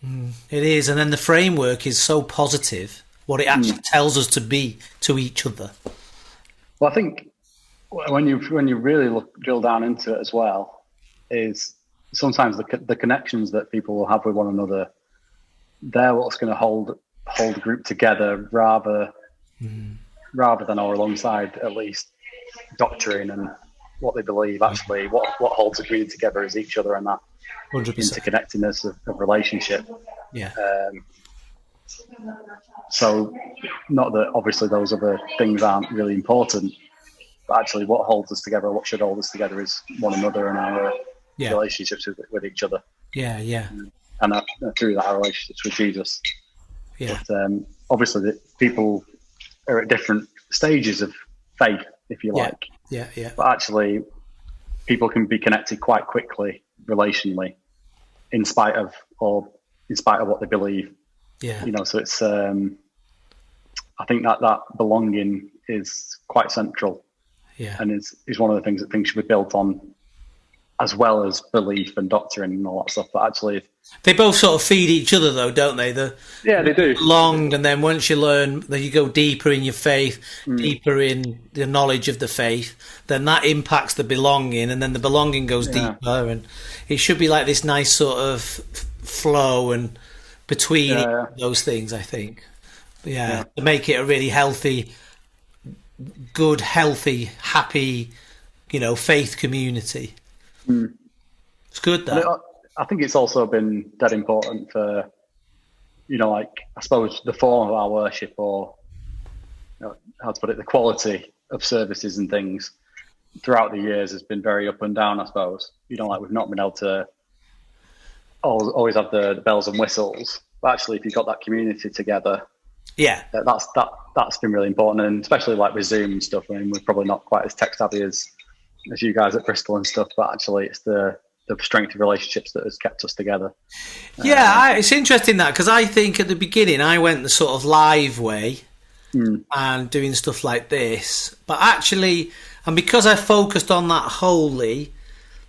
It is, and then the framework is so positive. What it actually tells us to be to each other. Well, I think when you really drill down into it as well, is sometimes the connections that people will have with one another. They're what's going to hold the group together rather than or alongside at least doctrine and what they believe. Actually, what holds the community together is each other and that 100%. Interconnectedness of relationship. So not that obviously those other things aren't really important, but actually what holds us together, what should hold us together is one another and our relationships with each other. And through that, our relationships with Jesus. But obviously the people are at different stages of faith, if you like. Yeah. But actually, people can be connected quite quickly, relationally, in spite of what they believe. Yeah. So it's. I think that belonging is quite central. Yeah. And is one of the things that things should be built on, as well as belief and doctrine and all that stuff. But actually, they both sort of feed each other, though, don't they? They do. Long, and then once you learn that you go deeper in your faith, deeper in the knowledge of the faith, then that impacts the belonging, and then the belonging goes deeper, and it should be like this nice sort of flow and between those things, I think. To make it a really healthy, good, healthy, happy, faith community. It's good, that. I think it's also been dead important for, I suppose the form of our worship, or how to put it, the quality of services and things throughout the years has been very up and down, I suppose. We've not been able to always have the bells and whistles, but actually if you've got that community together, that's been really important. And especially like with Zoom and stuff, I mean, we're probably not quite as tech savvy as you guys at Bristol and stuff, but actually it's the strength of relationships that has kept us together. It's interesting that, because I think at the beginning I went the sort of live way and doing stuff like this, but actually, and because I focused on that wholly,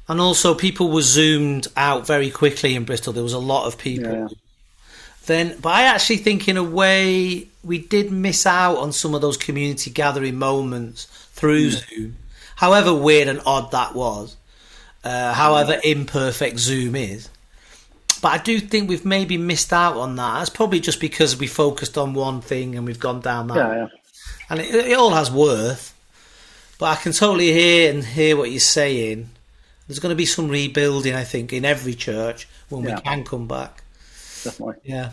and also people were zoomed out very quickly in Bristol, there was a lot of people. But I actually think in a way we did miss out on some of those community gathering moments through Zoom, however weird and odd that was. However imperfect Zoom is. But I do think we've maybe missed out on that. That's probably just because we focused on one thing and we've gone down that. And it all has worth. But I can totally hear what you're saying. There's going to be some rebuilding, I think, in every church when we can come back. Definitely. Yeah.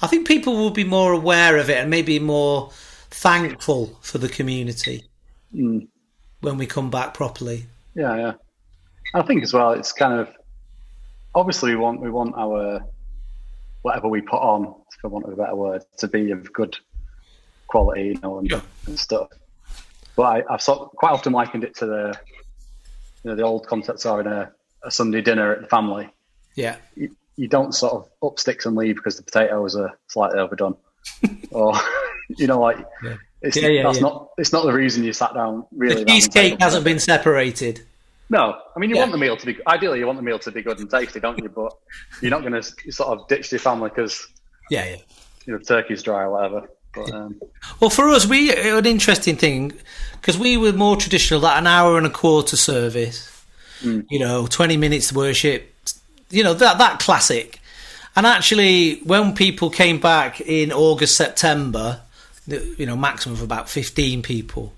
I think people will be more aware of it and maybe more thankful for the community when we come back properly. Yeah. I think as well, it's kind of, obviously we want our, whatever we put on, for want of a better word, to be of good quality, and stuff. But I've quite often likened it to the old concepts are in a Sunday dinner at the family. Yeah. You don't sort of up sticks and leave because the potatoes are slightly overdone, or it's not the reason you sat down. Really, the cheesecake hasn't been separated. No, I mean you want the meal to be. Ideally, you want the meal to be good and tasty, don't you? But you're not going to sort of ditch your family because turkey's dry or whatever. But, well, for us, an interesting thing, because we were more traditional, that an hour and a quarter service. 20 minutes worship. That classic. And actually, when people came back in August, September, maximum of about 15 people,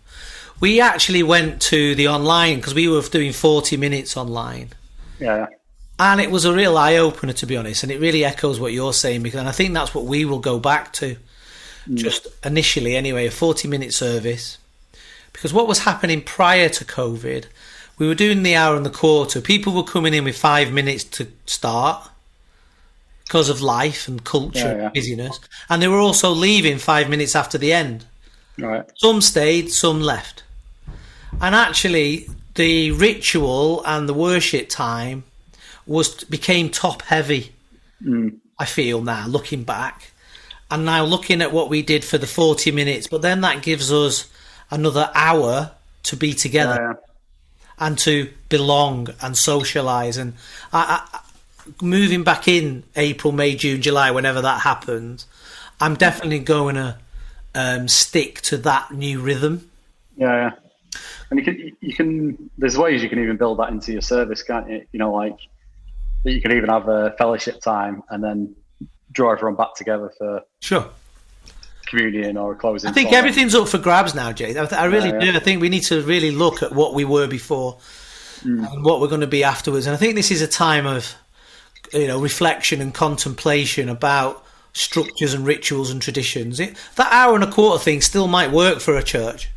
we actually went to the online, because we were doing 40 minutes online. Yeah. And it was a real eye-opener, to be honest, and it really echoes what you're saying, and I think that's what we will go back to, just initially anyway, a 40-minute service. Because what was happening prior to COVID, we were doing the hour and the quarter. People were coming in with 5 minutes to start because of life and culture and busyness. And they were also leaving 5 minutes after the end. Right. Some stayed, some left. And actually, the ritual and the worship time became top heavy, I feel now, looking back. And now looking at what we did for the 40 minutes, but then that gives us another hour to be together and to belong and socialise. And moving back in April, May, June, July, whenever that happens, I'm definitely going to stick to that new rhythm. Yeah. And you can. There's ways you can even build that into your service, can't you? Like that you can even have a fellowship time and then draw everyone back together for communion or a closing. I think everything's up for grabs now, Jay. I really do. I think we need to really look at what we were before and what we're going to be afterwards. And I think this is a time of reflection and contemplation about structures and rituals and traditions. That hour and a quarter thing still might work for a church.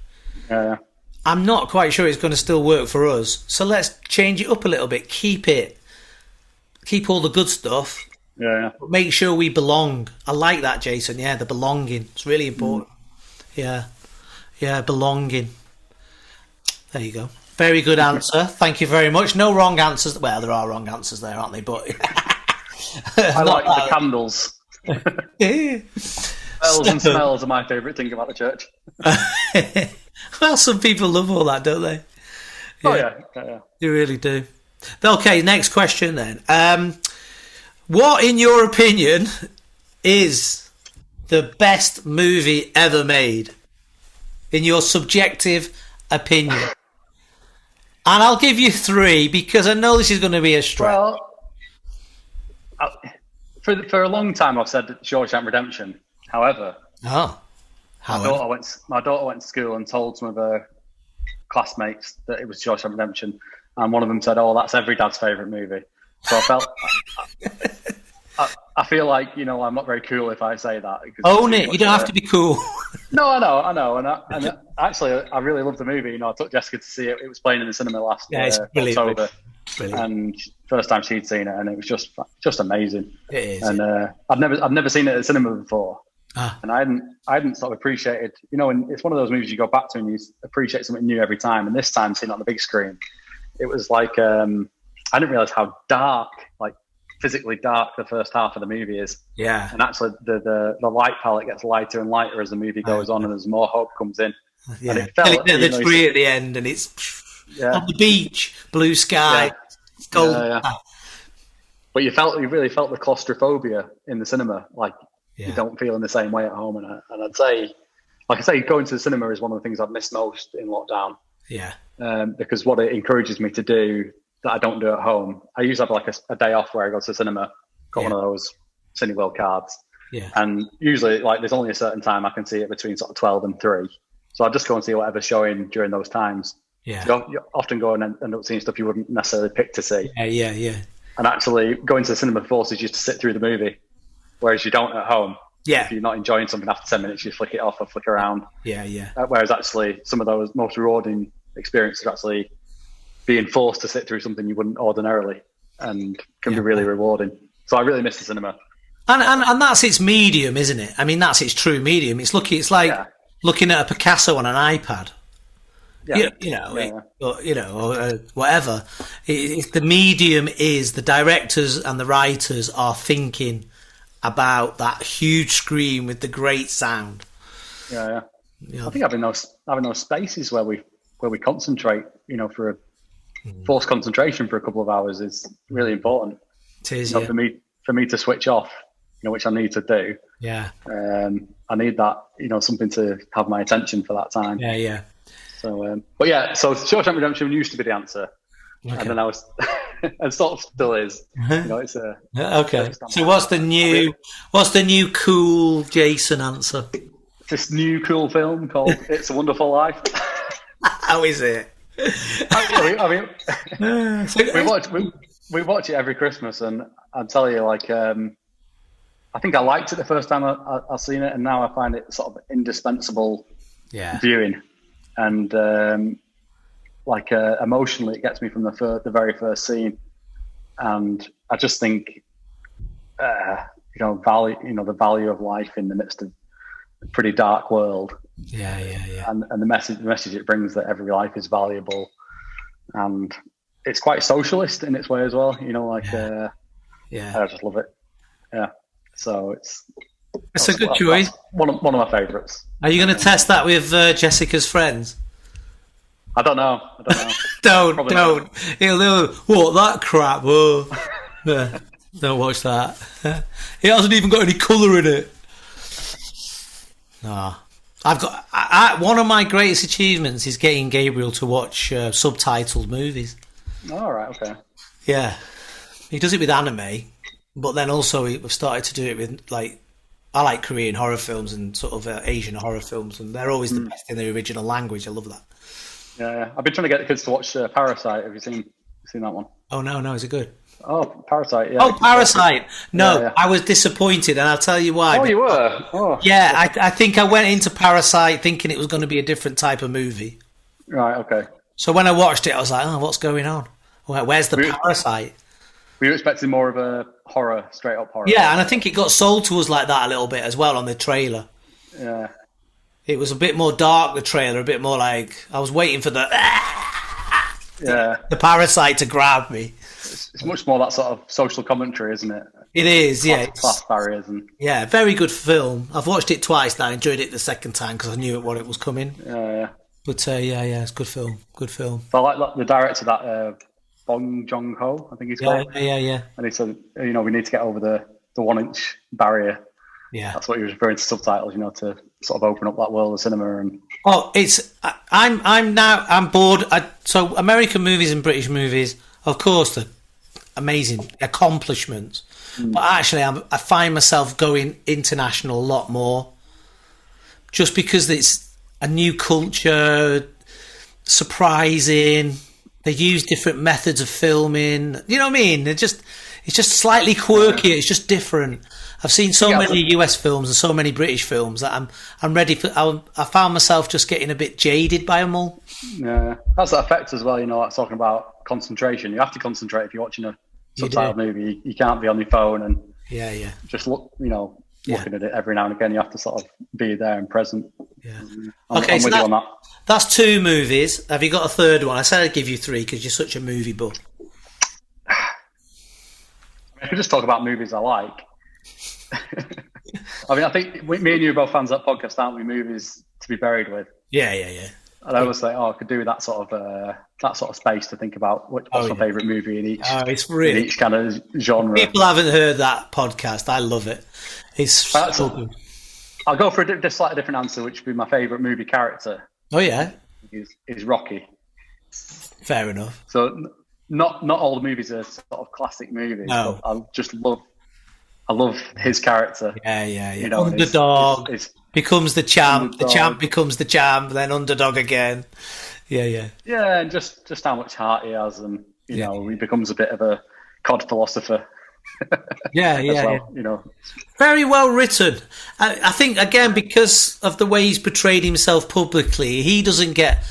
Yeah. I'm not quite sure it's going to still work for us. So let's change it up a little bit. Keep all the good stuff. Yeah. But make sure we belong. I like that, Jason. Yeah, the belonging. It's really important. Yeah. Yeah, belonging. There you go. Very good answer. Thank you very much. No wrong answers. Well, there are wrong answers there, aren't they? But I like the candles. Yeah. Smells and smells are my favourite thing about the church. Well, some people love all that, don't they? Oh yeah. They really do. Okay, next question then. What, in your opinion, is the best movie ever made? In your subjective opinion. And I'll give you 3 because I know this is going to be a stretch. Well, for a long time I've said Shawshank Redemption. However, my daughter went to school and told some of her classmates that it was Shawshank Redemption, and one of them said, "Oh, that's every dad's favourite movie." So I felt, I feel like I'm not very cool if I say that. Own it. You don't have to be cool. No, I know, and actually, I really loved the movie. I took Jessica to see it. It was playing in the cinema last October, and first time she'd seen it, and it was just amazing. It is, and I've never seen it at the cinema before. And I hadn't sort of appreciated, and it's one of those movies you go back to and you appreciate something new every time. And this time, seeing it on the big screen, it was like I didn't realize how dark, like physically dark, the first half of the movie is. Yeah. And actually, the light palette gets lighter and lighter as the movie goes on, and as more hope comes in. Yeah. And it felt the tree at the end, and it's on the beach, blue sky, gold. Yeah. But you really felt the claustrophobia in the cinema, like. Yeah. You don't feel in the same way at home, and I'd say, like I say, going to the cinema is one of the things I've missed most in lockdown. Yeah. Because what it encourages me to do that I don't do at home, I usually have like a day off where I go to the cinema, got one of those Cineworld cards, and usually like there's only a certain time I can see it between sort of 12 and 3, so I just go and see whatever's showing during those times. Yeah. So you often go and end up seeing stuff you wouldn't necessarily pick to see. Yeah. And actually, going to the cinema forces you to sit through the movie. Whereas you don't at home. Yeah. If you're not enjoying something after 10 minutes, you flick it off or flick around. Yeah. Whereas actually, some of those most rewarding experiences are actually being forced to sit through something you wouldn't ordinarily, and can be really rewarding. So I really miss the cinema. And that's its medium, isn't it? I mean, that's its true medium. It's like looking at a Picasso on an iPad. Or whatever. The medium is the directors and the writers are thinking about that huge screen with the great sound. Yeah. I think having those spaces where we concentrate, for a forced concentration for a couple of hours is really important. It is, for me to switch off, which I need to do. Yeah. I need that, something to have my attention for that time. Yeah. So, so Shawshank Redemption used to be the answer. Okay. And then I was, and sort of still is. It's okay. So what's the new cool Jason answer? This new cool film called It's a Wonderful Life. How is it? I mean, we watch it every Christmas, and I'll tell you, like, I think I liked it the first time I seen it, and now I find it sort of indispensable viewing, and emotionally, it gets me from the very first scene, and I just think, the value of life in the midst of a pretty dark world. Yeah. And the message it brings, that every life is valuable, and it's quite socialist in its way as well. I just love it. Yeah. So it's a good choice. One of my favourites. Are you going to test that with Jessica's friends? I don't know. Don't. What, that crap? Oh. Don't watch that. It hasn't even got any colour in it. No. I've got one of my greatest achievements is getting Gabriel to watch subtitled movies. All right, okay. Yeah, he does it with anime, but then also we've started to do it with I like Korean horror films and sort of Asian horror films, and they're always the best in their original language. I love that. Yeah. I've been trying to get the kids to watch Parasite. Have you seen that one? Oh no, is it good? Oh, Parasite, yeah. Oh, Parasite. No, yeah. I was disappointed, and I'll tell you why. Oh, you were? Oh. Yeah, I think I went into Parasite thinking it was going to be a different type of movie. Right, okay. So when I watched it, I was like, oh, what's going on? Where's the Parasite? Were you expecting more of a horror, straight-up horror? Yeah, and I think it got sold to us like that a little bit as well on the trailer. Yeah. It was a bit more dark, the trailer, a bit more like I was waiting for the parasite to grab me. It's much more that sort of social commentary, isn't it? It is, Class barriers and very good film. I've watched it twice now. I enjoyed it the second time because I knew what it was coming. Yeah. But it's a good film. Good film. So I like the director of that Bong Joon-ho, I think he's called. Yeah. And he said, we need to get over the 1-inch barrier. Yeah, that's what he was referring to subtitles, to sort of open up that world of cinema. And I'm bored. So American movies and British movies, of course, they're amazing accomplishments. But actually, I find myself going international a lot more, just because it's a new culture, surprising. They use different methods of filming. You know what I mean? It's just slightly quirky. It's just different. I've seen so many US films and so many British films that I'm ready for. I found myself just getting a bit jaded by them all. Yeah, that's the effect as well. Like talking about concentration. You have to concentrate if you're watching a subtitled movie. You can't be on your phone and just look. Looking at it every now and again. You have to sort of be there and present. Yeah. I'm with you on that. That's 2 movies. Have you got a third one? I said I'd give you 3 because you're such a movie buff. I could just talk about movies I like. I think me and you are both fans of that podcast, aren't we? Movies to be buried with. Yeah. And I was like, I could do that sort of space to think about what's my favourite movie in each kind of genre. People haven't heard that podcast. I love it. It's so good. I'll go for a slightly different answer, which would be my favourite movie character. Oh yeah, is Rocky. Fair enough. So not all the movies are sort of classic movies. No. But I love his character. Yeah. Underdog becomes the champ. The champ becomes the champ. Then underdog again. Yeah. Yeah, and just how much heart he has, and he becomes a bit of a COD philosopher. Yeah. Very well written. I think again because of the way he's portrayed himself publicly, he doesn't get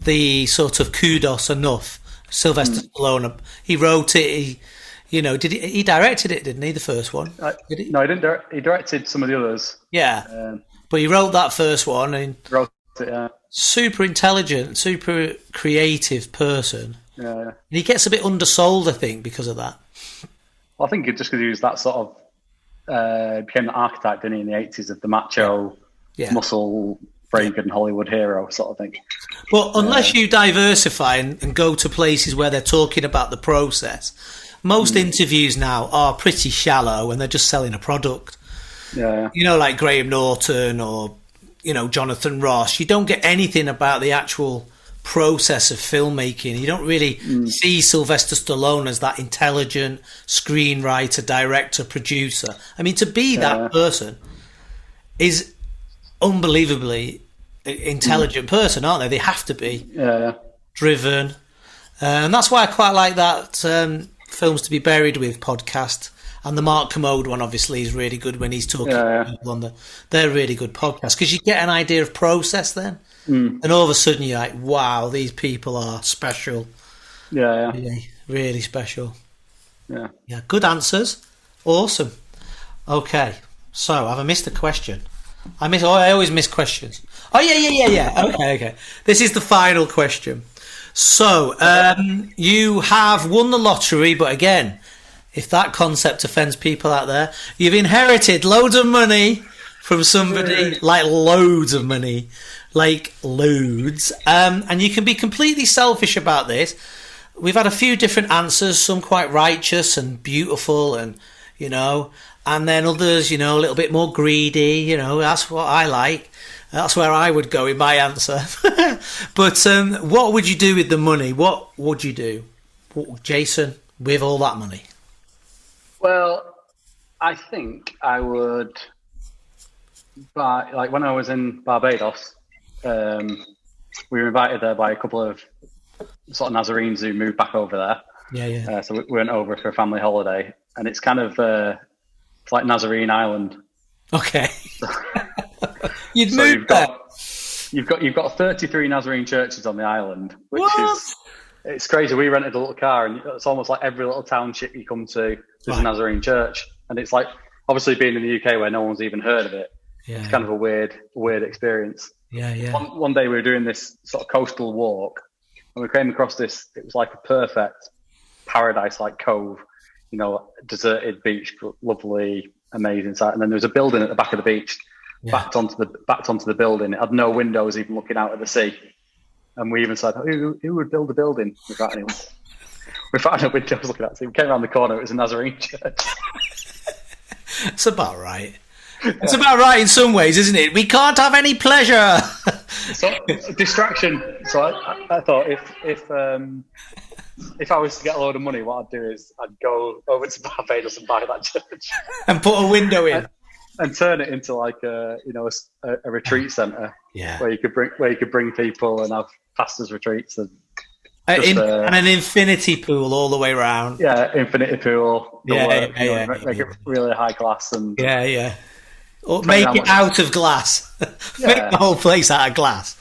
the sort of kudos enough. Sylvester Stallone. He wrote it. He directed it, didn't he? The first one. Did he? No, he didn't. He directed some of the others. Yeah, but he wrote that first one. And wrote it. Yeah. Super intelligent, super creative person. Yeah. And he gets a bit undersold, I think, because of that. Well, I think just because he was that sort of became the archetype, didn't he, in the 80s of the macho, muscle, brain-good Hollywood hero sort of thing. But unless you diversify and go to places where they're talking about the process, most interviews now are pretty shallow and they're just selling a product. Yeah. Like Graham Norton or, Jonathan Ross. You don't get anything about the actual process of filmmaking. You don't really see Sylvester Stallone as that intelligent screenwriter, director, producer. I mean, to be that person is unbelievably intelligent person, aren't they? They have to be driven. And that's why I quite like that Films to be Buried With podcast. And the Mark Commode one, obviously, is really good when he's talking to people on they're really good podcasts because you get an idea of process then. And all of a sudden you're like, wow, these people are special. Yeah. Really, really special. Yeah. Yeah, good answers. Awesome. Okay, so have I missed a question? I always miss questions. Oh, yeah. Okay. This is the final question. So, you have won the lottery, but again, if that concept offends people out there, you've inherited loads of money from somebody, like loads of money. Like loads. And you can be completely selfish about this. We've had a few different answers, some quite righteous and beautiful and, and then others, a little bit more greedy, that's what I like. That's where I would go in my answer. But what would you do with the money? What would you do, Jason, with all that money? Well, I think I would buy, like when I was in Barbados, we were invited there by a couple of sort of Nazarenes who moved back over there. Yeah. So we went over for a family holiday, and it's kind of it's like Nazarene Island. Okay. You'd moved there. You've got 33 Nazarene churches on the island, which it's crazy. We rented a little car, and it's almost like every little township you come to, there's a Nazarene church, and it's like obviously being in the UK where no one's even heard of it. Yeah. It's kind of a weird experience. Yeah. One day we were doing this sort of coastal walk, and we came across this. It was like a perfect paradise-like cove, deserted beach, lovely, amazing sight. And then there was a building at the back of the beach, backed onto the building. It had no windows, even looking out at the sea. And we even said, who would build a building without anyone? Without no windows looking out. So we came around the corner. It was a Nazarene church. It's about right. It's about right in some ways, isn't it? We can't have any pleasure. So distraction. So I thought if I was to get a load of money, what I'd do is I'd go over to Barbados and buy that church and put a window in and turn it into like a retreat centre. Yeah, where you could bring people and have pastors' retreats and an infinity pool all the way around. Yeah, infinity pool. Make it really high class and or make it out of glass. Make the whole place out of glass.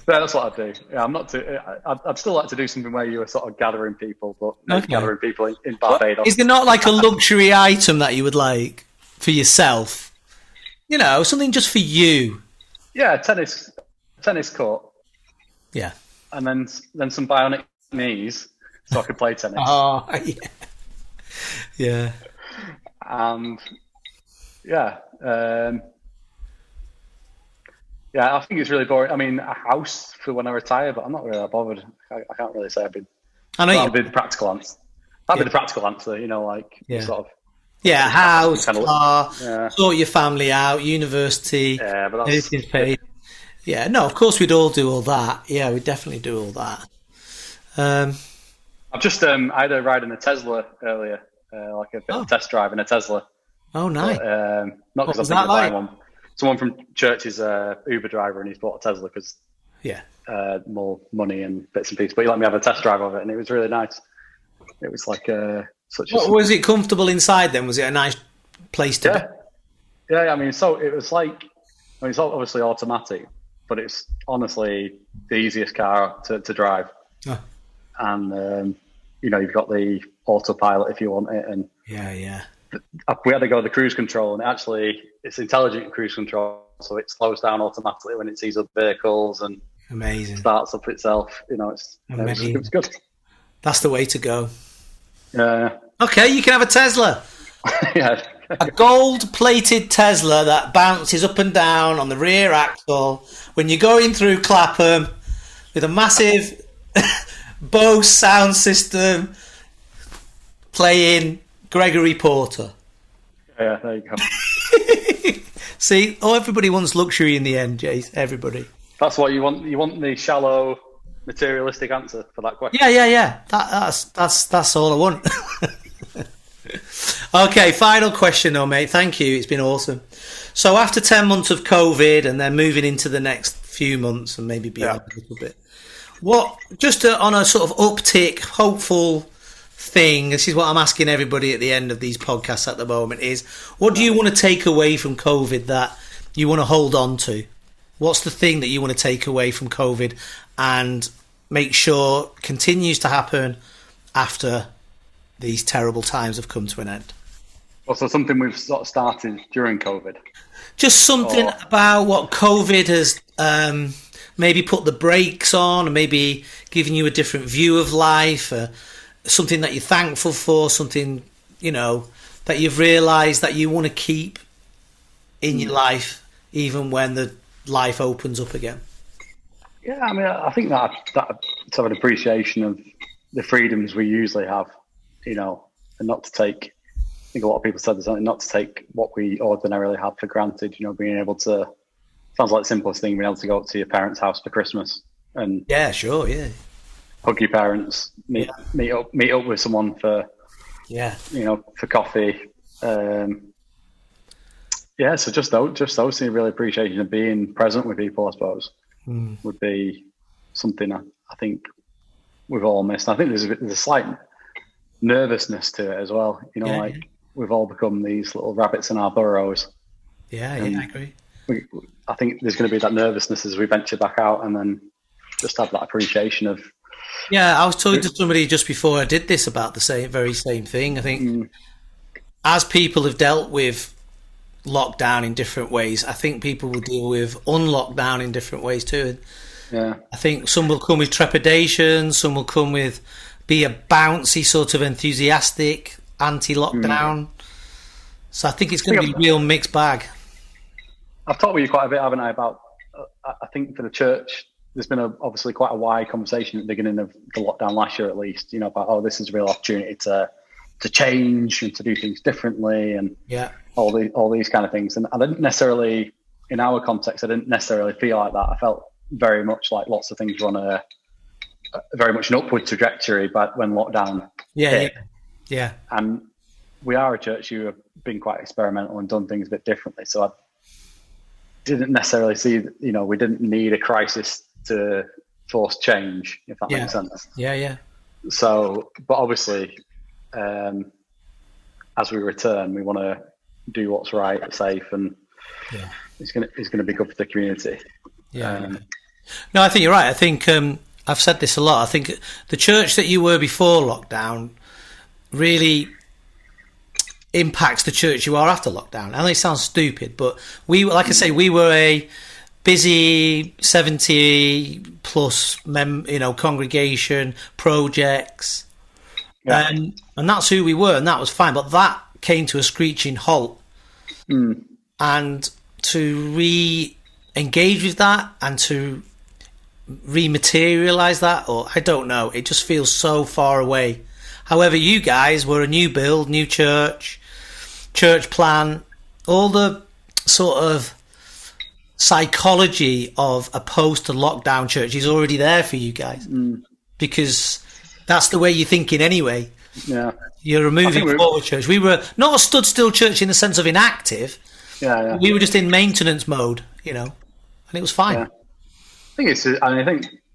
That's what I'd do. Yeah, I'm not too. I'd still like to do something where you were sort of gathering people, but gathering people in Barbados. Is there not like a luxury item that you would like for yourself? Something just for you. Yeah, tennis court. Yeah, and then some bionic knees so I could play tennis. Oh yeah. And I think it's really boring. I mean, a house for when I retire, but I'm not really that bothered. I can't really say I'd be. I know that'd be the practical answer. That'd be the practical answer, sort of. Yeah, house, car, sort your family out, university, but that's everything's paid. Yeah, no, of course we'd all do all that. Yeah, we'd definitely do all that. I've just I had a ride in a Tesla earlier, like a bit of test drive in a Tesla. Oh, nice. But, not because I'm thinking of buying one. Someone from church is a Uber driver and he's bought a Tesla because more money and bits and pieces. But he let me have a test drive of it and it was really nice. It was like was it comfortable inside then? Was it a nice place to be? Yeah, I mean, so it was like, it's obviously automatic, but it's honestly the easiest car to drive. Oh. And, you've got the autopilot if you want it. And we had to go to the cruise control, and actually it's intelligent cruise control, so it slows down automatically when it sees other vehicles and amazing starts up itself. It's good. That's the way to go. Yeah. Okay, you can have a Tesla. Yeah. A gold-plated Tesla that bounces up and down on the rear axle when you're going through Clapham with a massive Bose sound system playing Gregory Porter. Yeah, there you go. See, everybody wants luxury in the end, Jace. Everybody. That's what you want. You want the shallow, materialistic answer for that question. Yeah. That's all I want. Okay, final question though, mate. Thank you. It's been awesome. So after 10 months of COVID and then moving into the next few months and maybe beyond a little bit, on a sort of uptick, hopeful thing, this is what I'm asking everybody at the end of these podcasts at the moment, is what do you want to take away from COVID that you want to hold on to? What's the thing that you want to take away from COVID and make sure continues to happen after these terrible times have come to an end? Well, so something we've sort of started during COVID. Just something about what COVID has maybe put the brakes on, and maybe giving you a different view of life, something that you're thankful for, something, that you've realised that you want to keep in your life, even when the life opens up again. Yeah, I mean, I think that to have an appreciation of the freedoms we usually have, and not to take, I think a lot of people said this, not to take what we ordinarily have for granted, being able to, sounds like the simplest thing, being able to go up to your parents' house for Christmas and hug your parents, meet up with someone for for coffee. So just those things, really appreciation of being present with people, I suppose, would be something I think we've all missed. I think there's a slight nervousness to it as well. We've all become these little rabbits in our burrows. I agree. I think there's going to be that nervousness as we venture back out, and then just have that appreciation of. Yeah, I was talking to somebody just before I did this about the very same thing. I think as people have dealt with lockdown in different ways. I think people will deal with unlockdown in different ways too. Yeah. I think some will come with trepidation, some will come with be a bouncy sort of enthusiastic anti-lockdown. So I think it's going to be a real mixed bag. I've talked with you quite a bit, haven't I, about I think for the church, there's been obviously quite a wide conversation at the beginning of the lockdown last year, at least, you know, about, this is a real opportunity to change and to do things differently and all these kind of things. And I didn't necessarily, in our context, I didn't necessarily feel like that. I felt very much like lots of things were on a very much an upward trajectory, but when lockdown hit. Yeah. And we are a church who have been quite experimental and done things a bit differently. So I didn't necessarily see, you know, we didn't need a crisis to force change, if that makes sense. Yeah. So, but obviously, as we return, we want to do what's right, safe, and it's going to be good for the community. No, I think you're right. I think I've said this a lot. I think the church that you were before lockdown really impacts the church you are after lockdown. I know it sounds stupid, but we, like I say, we were a busy 70 plus congregation, projects, and that's who we were, and that was fine. But that came to a screeching halt, and to re-engage with that and to rematerialize that, or I don't know, it just feels so far away. However, you guys were a new build, new church plan, all the sort of psychology of a post-lockdown church is already there for you guys, because that's the way you're thinking anyway. Yeah, you're a moving forward church. We were not a stood still church in the sense of inactive. We were just in maintenance mode, and it was fine. I think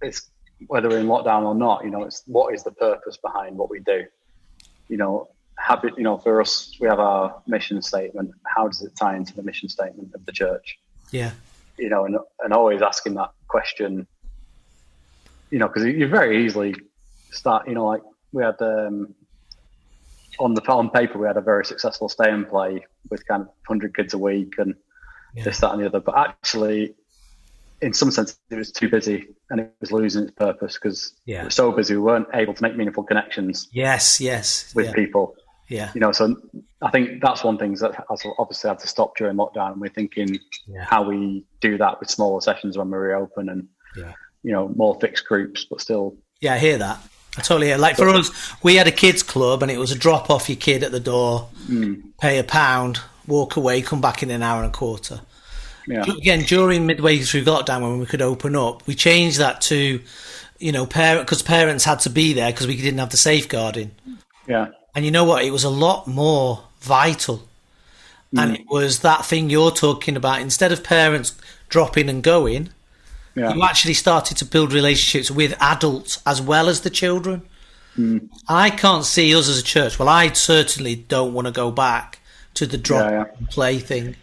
it's whether we're in lockdown or not, it's what is the purpose behind what we do. For us, we have our mission statement. How does it tie into the mission statement of the church? Yeah. And always asking that question, because you very easily start, like we had on paper, we had a very successful stay and play with kind of 100 kids a week and this, that, and the other. But actually, in some sense, it was too busy and it was losing its purpose because we were so busy we weren't able to make meaningful connections. With people. Yeah. So I think that's one thing that has obviously had to stop during lockdown. And we're thinking how we do that with smaller sessions when we reopen and more fixed groups, but still. Yeah, I hear that. I totally hear. Like for us, we had a kids club and it was a drop off your kid at the door, pay £1, walk away, come back in an hour and a quarter. Yeah. Again, during midway through lockdown when we could open up, we changed that to, because parents had to be there because we didn't have the safeguarding. Yeah. And you know what? It was a lot more vital. And it was that thing you're talking about. Instead of parents dropping and going, you actually started to build relationships with adults as well as the children. I can't see us as a church. Well, I certainly don't want to go back to the drop and play thing.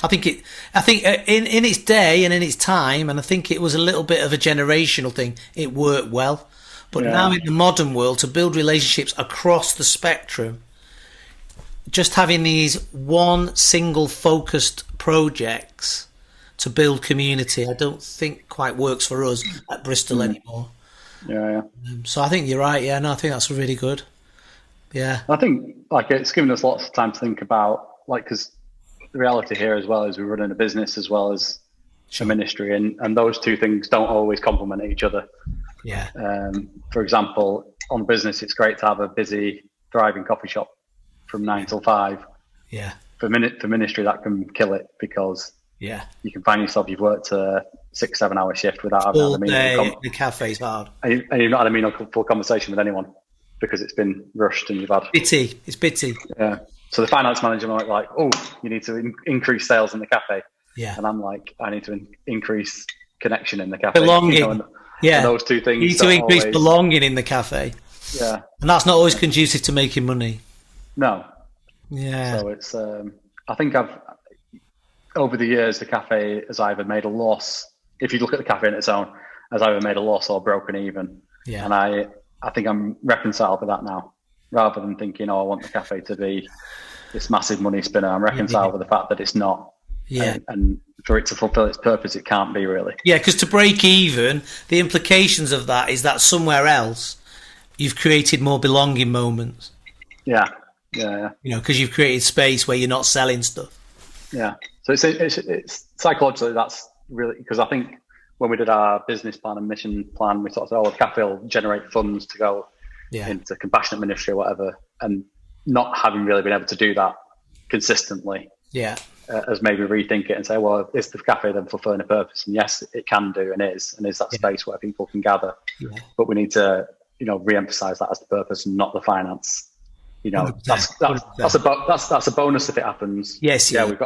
I think in its day and in its time, and I think it was a little bit of a generational thing, it worked well. But now in the modern world, to build relationships across the spectrum, just having these one single focused projects to build community, I don't think quite works for us at Bristol anymore. So I think you're right. Yeah, no, I think that's really good. Yeah. I think it's given us lots of time to think about, because the reality here as well is we're running a business as well as a ministry, and those two things don't always complement each other. Yeah. For example, on business, it's great to have a busy, thriving coffee shop from 9 till 5. Yeah. For ministry, that can kill it because you can find yourself, you've worked a 6-7 hour shift without having all day. The cafe's hard, and you've not had a meaningful conversation with anyone because it's been rushed and you've had bitty. It's bitty. Yeah. So the finance manager might like, oh, you need to increase sales in the cafe. Yeah. And I'm like, I need to increase connection in the cafe. Belonging. And those two things. You need to increase belonging in the cafe. Yeah. And that's not always conducive to making money. No. Yeah. So it's, I think over the years, the cafe has either made a loss, if you look at the cafe on its own, has either made a loss or broken even. Yeah. And I think I'm reconciled with that now, rather than thinking, I want the cafe to be this massive money spinner. I'm reconciled with the fact that it's not. Yeah. And for it to fulfill its purpose, it can't be really. Yeah, because to break even, the implications of that is that somewhere else you've created more belonging moments. Yeah. Because you've created space where you're not selling stuff. Yeah. So it's psychologically, that's really, because I think when we did our business plan and mission plan, we sort of said, the cafe will generate funds to go into compassionate ministry or whatever, and not having really been able to do that consistently. Yeah. As maybe rethink it and say, well, is the cafe then fulfilling a purpose? And yes, it can do, and is that space where people can gather. Yeah. But we need to, re-emphasize that as the purpose and not the finance. That's a bonus if it happens. Yes. Yeah, we've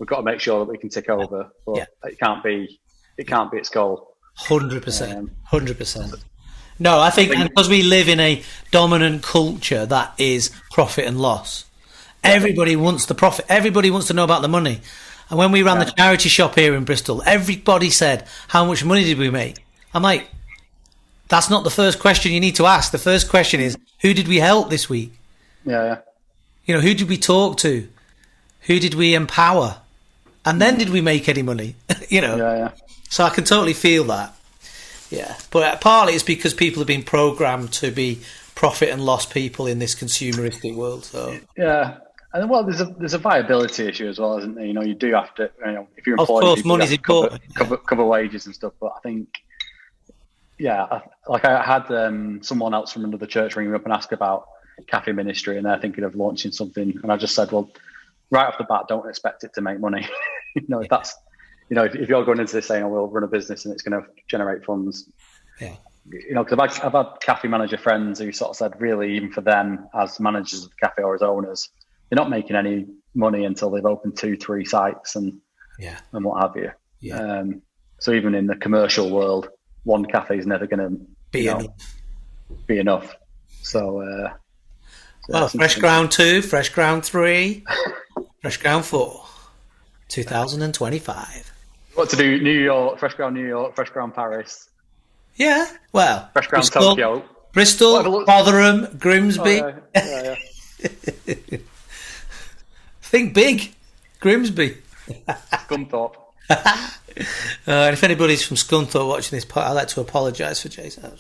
got to make sure that we can tick over, but it can't be its goal. 100%. 100%. No, I think because we live in a dominant culture that is profit and loss. Everybody wants the profit. Everybody wants to know about the money. And when we ran the charity shop here in Bristol, everybody said, how much money did we make? I'm like, that's not the first question you need to ask. The first question is, who did we help this week? Yeah. Who did we talk to? Who did we empower? And then did we make any money? Yeah. So I can totally feel that. Yeah. But partly it's because people have been programmed to be profit and loss people in this consumeristic world. So yeah. And there's a viability issue as well, isn't there? You do have to, if you're employed, of course, money's important. Cover wages and stuff. But I think, I had someone else from another church ring me up and ask about cafe ministry, and they're thinking of launching something. And I just said, well, right off the bat, don't expect it to make money. If that's, if you're going into this saying, we'll run a business and it's going to generate funds. Yeah. Because I've had cafe manager friends who sort of said, really, even for them as managers of the cafe or as owners, they're not making any money until they've opened 2-3 sites and what have you. Yeah. So even in the commercial world, one cafe is never going to be enough. So, Fresh Ground 2, Fresh Ground 3, Fresh Ground 4, 2025. What to do? New York, Fresh Ground New York, Fresh Ground Paris. Yeah, well, Fresh Ground Tokyo, Bristol, Rotherham, Grimsby. Oh, yeah. Think big, Grimsby. Scunthorpe. And if anybody's from Scunthorpe watching this part, I'd like to apologise for Jason.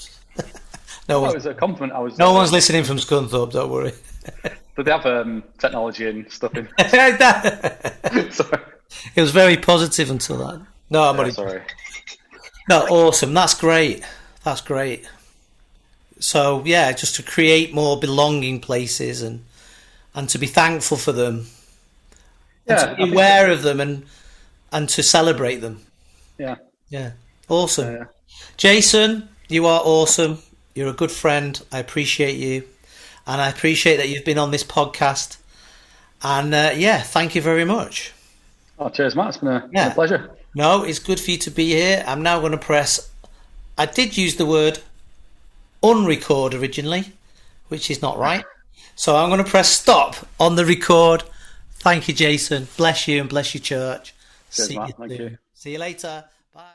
It was a compliment. No one's listening from Scunthorpe, don't worry. But they have technology and stuff in. Sorry. It was very positive until that. No, I'm only sorry. No, awesome. That's great. So just to create more belonging places and to be thankful for them, and to be aware of them and to celebrate them. Yeah. Awesome. Yeah. Jason, you are awesome. You're a good friend. I appreciate you, and I appreciate that you've been on this podcast. And thank you very much. Oh, cheers, Matt. It's been a pleasure. No, it's good for you to be here. I'm now going to press. I did use the word unrecord originally, which is not right. So I'm going to press stop on the record. Thank you, Jason. Bless you and bless your church. Cheers, Matt. Thank you. See you later. Bye.